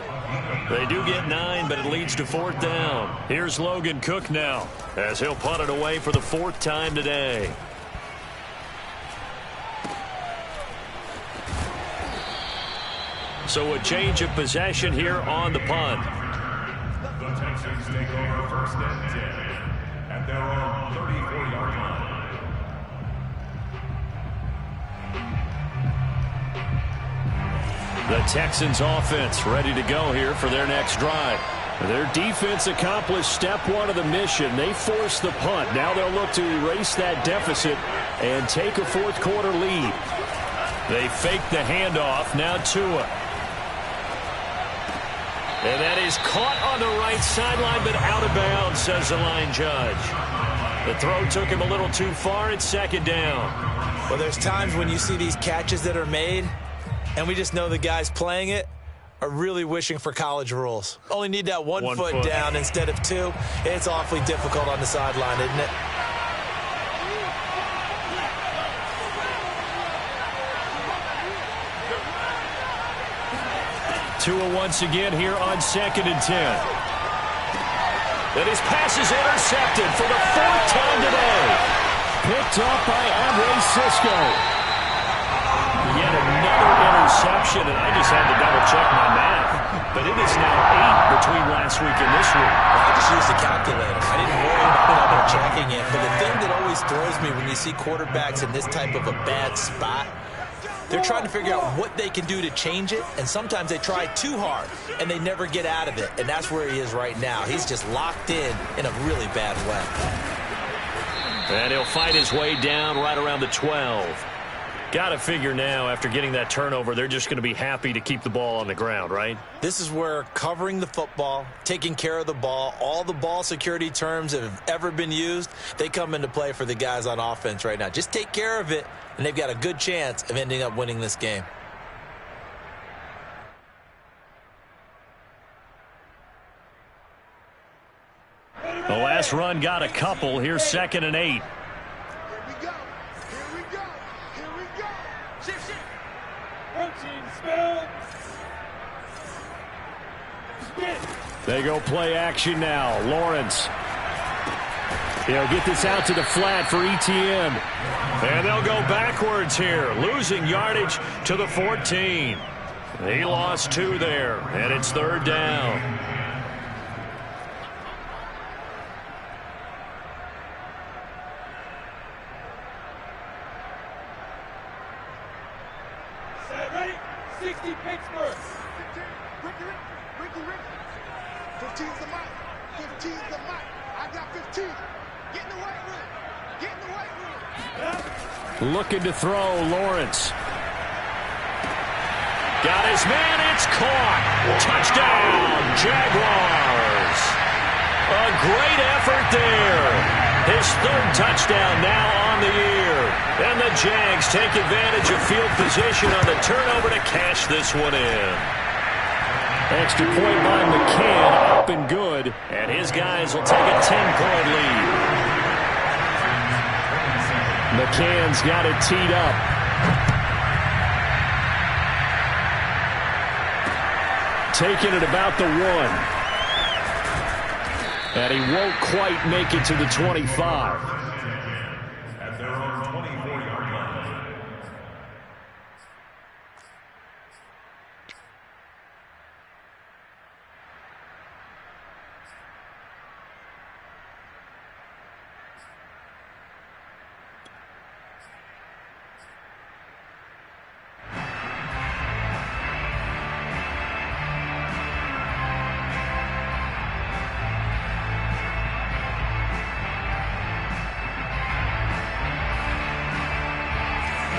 They do get 9, but it leads to 4th down. Here's Logan Cook now as he'll punt it away for the 4th time today. So a change of possession here on the punt. The Texans take over 1st and 10 at their own 34-yard line. The Texans offense ready to go here for their next drive. Their defense accomplished step 1 of the mission. They forced the punt. Now they'll look to erase that deficit and take a 4th quarter lead. They fake the handoff. Now Tua. And that is caught on the right sideline, but out of bounds, says the line judge. The throw took him a little too far. It's 2nd down. Well, there's times when you see these catches that are made, and we just know the guys playing it are really wishing for college rules. Only need that one foot down instead of 2. It's awfully difficult on the sideline, isn't it? Tua once again here on 2nd and 10. And his pass is intercepted for the 4th time today. Picked up by Andre Cisco. Yet another interception, and I just had to double-check my math. But it is now 8 between last week and this week. Well, I just used the calculator. I didn't worry about double-checking it. But the thing that always throws me when you see quarterbacks in this type of a bad spot, they're trying to figure out what they can do to change it, and sometimes they try too hard, and they never get out of it. And that's where he is right now. He's just locked in a really bad way. And he'll fight his way down right around the 12. Got to figure now, after getting that turnover, they're just going to be happy to keep the ball on the ground, right? This is where covering the football, taking care of the ball, all the ball security terms that have ever been used, they come into play for the guys on offense right now. Just take care of it, and they've got a good chance of ending up winning this game. The last run got a couple. Here's 2nd and 8. They go play action now. Lawrence. He'll get this out to the flat for ETN. And they'll go backwards here, losing yardage to the 14. He lost 2 there, and it's 3rd down. Ready? 60 Pittsburgh. 15. Ricky. 15's the mic. 15's the mic. I got 15. Get in the weight room. Get in the weight room. Looking to throw, Lawrence. Got his man, it's caught. Touchdown, Jaguars. A great effort there. His 3rd touchdown now on the year. And the Jags take advantage of field position on the turnover to cash this one in. Extra point by McCann, up and good. And his guys will take a 10-point lead. McCann's got it teed up. Taking it about the 1. And he won't quite make it to the 25. At their own 24-yard line.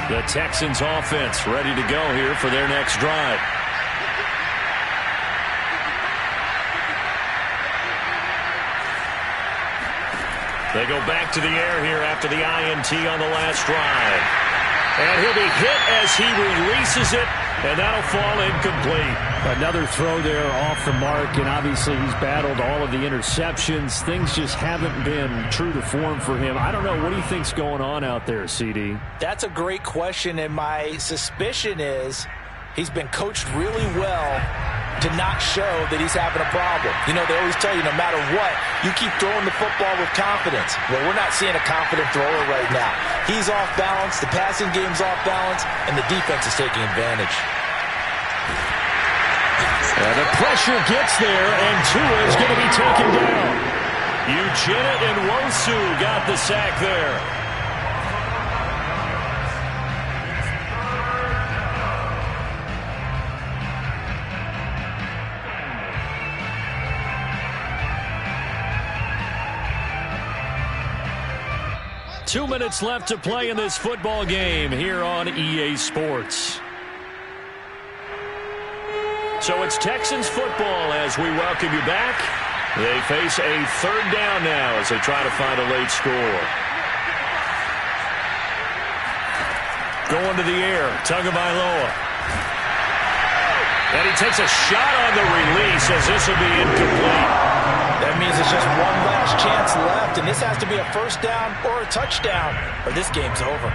The Texans offense ready to go here for their next drive. They go back to the air here after the INT on the last drive. And he'll be hit as he releases it, and that'll fall incomplete. Another throw there off the mark, and obviously he's battled all of the interceptions. Things just haven't been true to form for him. I don't know. What do you think's going on out there, CD? That's a great question, and my suspicion is he's been coached really well to not show that he's having a problem. You know, they always tell you no matter what, you keep throwing the football with confidence. Well, we're not seeing a confident thrower right now. He's off balance, the passing game's off balance, and the defense is taking advantage. And the pressure gets there, and Tua is going to be taken down. Ugetta and Wosu got the sack there. Two minutes left to play in this football game here on EA Sports. So it's Texans football as we welcome you back. They face a 3rd down now as they try to find a late score. Going to the air, Tagovailoa. And he takes a shot on the release as this will be incomplete. That means it's just one last chance left, and this has to be a 1st down or a touchdown, or this game's over.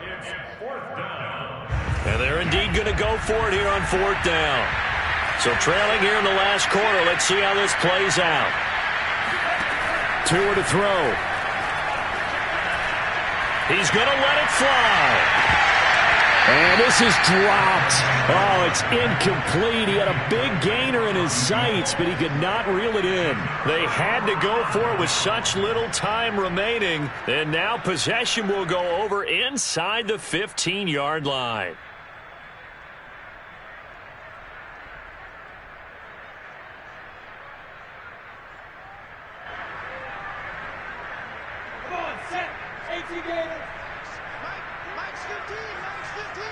It's 4th down. And they're indeed going to go for it here on 4th down. So trailing here in the last quarter, let's see how this plays out. Tua to throw. He's going to let it fly. And this is dropped. Oh, it's incomplete. He had a big gainer in his sights, but he could not reel it in. They had to go for it with such little time remaining. And now possession will go over inside the 15-yard line. Come on, set. 18 gainer. Mike's 15. Mike's 15.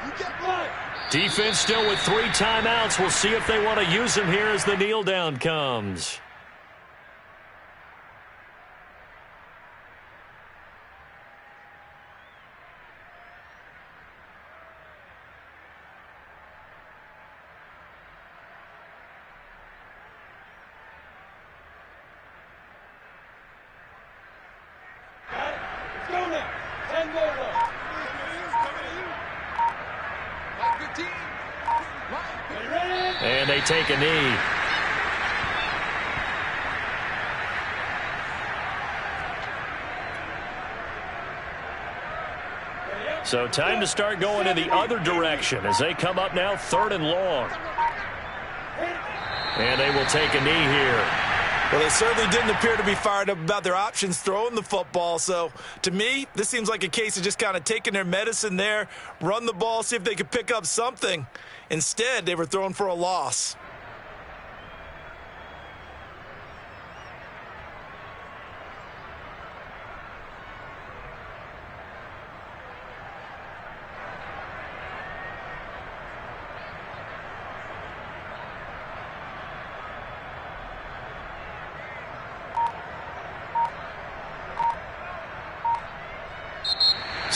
You get Right. Defense still with 3 timeouts. We'll see if they want to use them here as the kneel down comes. Got it. Let's go now. 10 more left. And they take a knee. So time to start going in the other direction as they come up now 3rd and long. And they will take a knee here. Well, they certainly didn't appear to be fired up about their options throwing the football. So, to me, this seems like a case of just kind of taking their medicine there, run the ball, see if they could pick up something. Instead, they were throwing for a loss.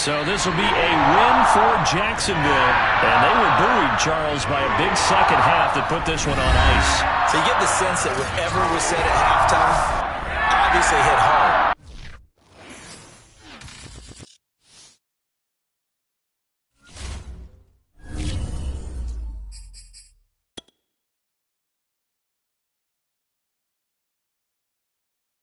So this will be a win for Jacksonville. And they were buoyed, Charles, by a big second half that put this one on ice. So you get the sense that whatever was said at halftime obviously hit home.